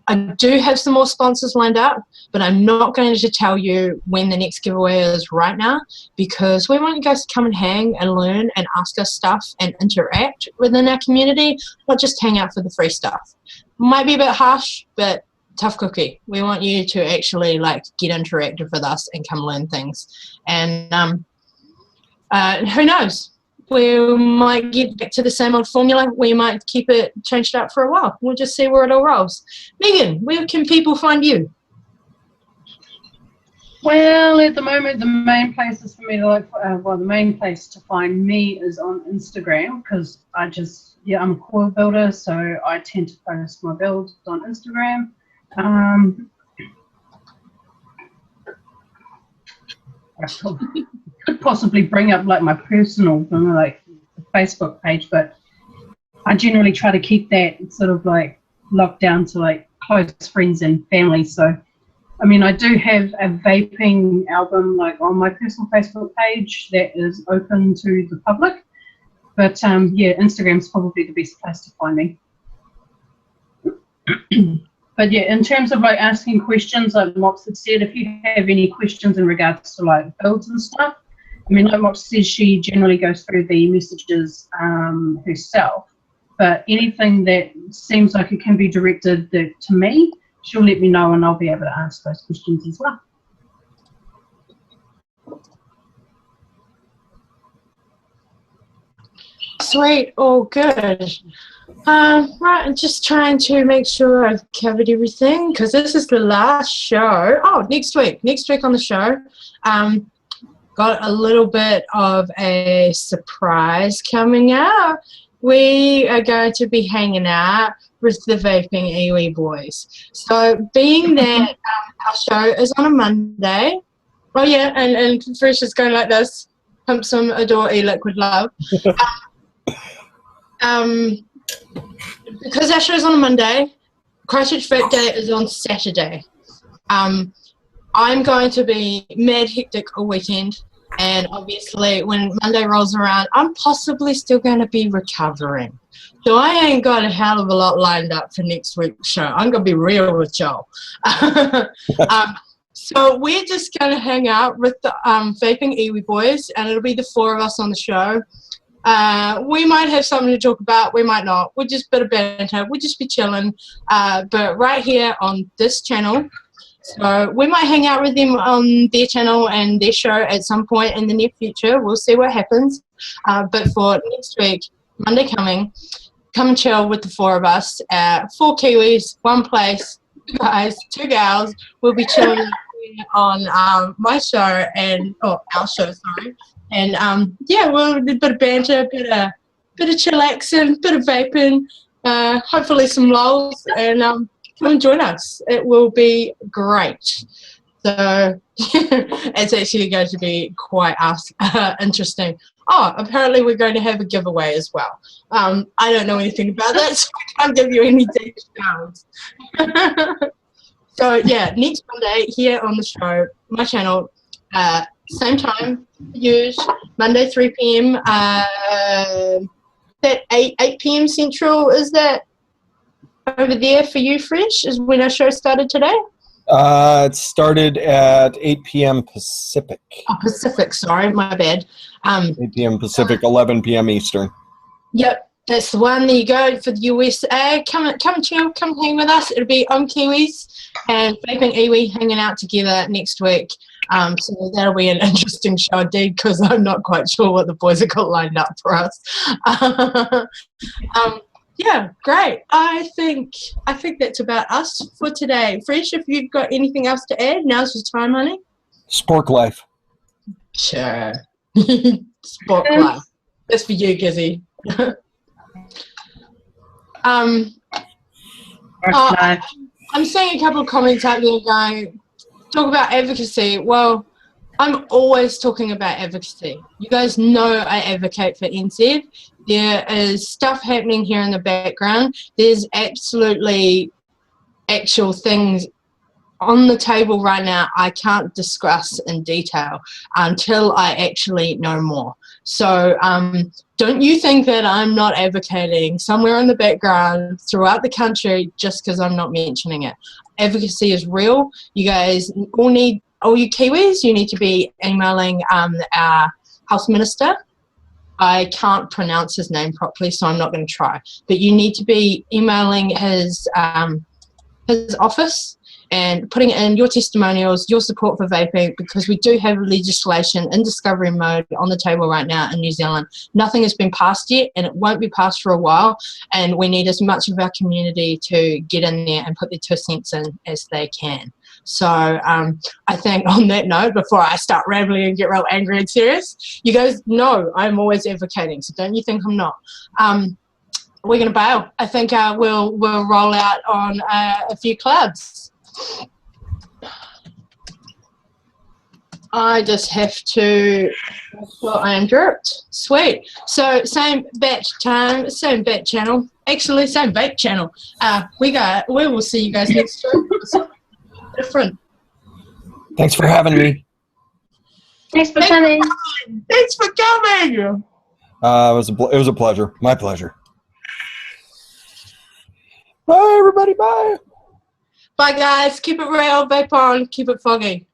I do have some more sponsors lined up, but I'm not going to tell you when the next giveaway is right now, because we want you guys to come and hang and learn and ask us stuff and interact within our community, not just hang out for the free stuff. Might be a bit harsh, but tough cookie. We want you to actually like get interactive with us and come learn things. And who knows? We might get back to the same old formula. We might keep it changed up for a while. We'll just see where it all rolls. Megan, where can people find you? Well, at the moment, the main places for me to look, the main place to find me is on Instagram, because I'm a coil builder, so I tend to post my builds on Instagram. Could possibly bring up like my personal like Facebook page, but I generally try to keep that sort of like locked down to like close friends and family. So I mean, I do have a vaping album like on my personal Facebook page that is open to the public, but yeah, Instagram's probably the best place to find me. But yeah, in terms of like asking questions, like Mox had said, if you have any questions in regards to like builds and stuff, I mean, like Mox says, she generally goes through the messages herself, but anything that seems like it can be directed to me, she'll let me know and I'll be able to ask those questions as well. Sweet, all good. Right, I'm just trying to make sure I've covered everything, because this is the last show. Oh, next week on the show, got a little bit of a surprise coming out. We are going to be hanging out with the Vaping Iwi boys. So being that our show is on a Monday, oh yeah, and Fresh is going like this, pump some Adore Eliquid love. Because our show's on a Monday, Christchurch Vape Day is on Saturday. I'm going to be mad hectic all weekend, and obviously when Monday rolls around, I'm possibly still going to be recovering. So I ain't got a hell of a lot lined up for next week's show. I'm going to be real with y'all. So we're just going to hang out with the Vaping Iwi boys, and it'll be the four of us on the show. We might have something to talk about, we might not. We'll just bit of banter, we'll just be chilling. But right here on this channel, so we might hang out with them on their channel and their show at some point in the near future. We'll see what happens. But for next week, Monday coming, come and chill with the four of us. 4 Kiwis, one place, 2 guys, 2 gals. We'll be chilling on my show and our show, sorry. And yeah, we'll do a bit of banter, a bit of chillaxing, bit of vaping, hopefully some lols, and come and join us. It will be great. So it's actually going to be quite interesting. Oh, apparently we're going to have a giveaway as well. I don't know anything about that, so I can't give you any details. So yeah, next Monday here on the show, my channel, same time, use Monday 3 p.m. That 8 p.m. Central, is that over there for you, Fresh? Is when our show started today? It started at 8 p.m. Pacific. Oh, Pacific, sorry, my bad. 8 p.m. Pacific, 11 p.m. Eastern. Yep, that's the one. There you go for the USA. Come chill, come hang with us. It'll be Ohm Kiwis and Vaping Iwi hanging out together next week. So that'll be an interesting show indeed, because I'm not quite sure what the boys have got lined up for us. Yeah, great. I think that's about us for today. Fresh, if you've got anything else to add, now's your time, honey. Spork life. Sure. Spork life. That's for you, Gizzy. Life. I'm seeing a couple of comments out there going, talk about advocacy. Well, I'm always talking about advocacy. You guys know I advocate for NZ. There is stuff happening here in the background. There's absolutely actual things on the table right now I can't discuss in detail until I actually know more. So don't you think that I'm not advocating somewhere in the background throughout the country just because I'm not mentioning it. Advocacy is real. You guys all need, all you Kiwis, you need to be emailing our Health Minister. I can't pronounce his name properly, so I'm not going to try. But you need to be emailing his office and putting in your testimonials, your support for vaping, because we do have legislation in discovery mode on the table right now in New Zealand. Nothing has been passed yet, and it won't be passed for a while, and we need as much of our community to get in there and put their 2 cents in as they can. So I think on that note, before I start rambling and get real angry and serious, you guys know I'm always advocating, so don't you think I'm not. We're going to bail. I think we'll roll out on a few clubs. I just have to, well, I am dripped. Sweet. So same batch time, same bat channel. Actually, same vape channel. We will see you guys next week. Different. Thanks for having me. Thanks for coming. Thanks for coming. It was a pleasure. My pleasure. Bye, everybody. Bye. Bye, guys. Keep it real. Vape on. Keep it foggy.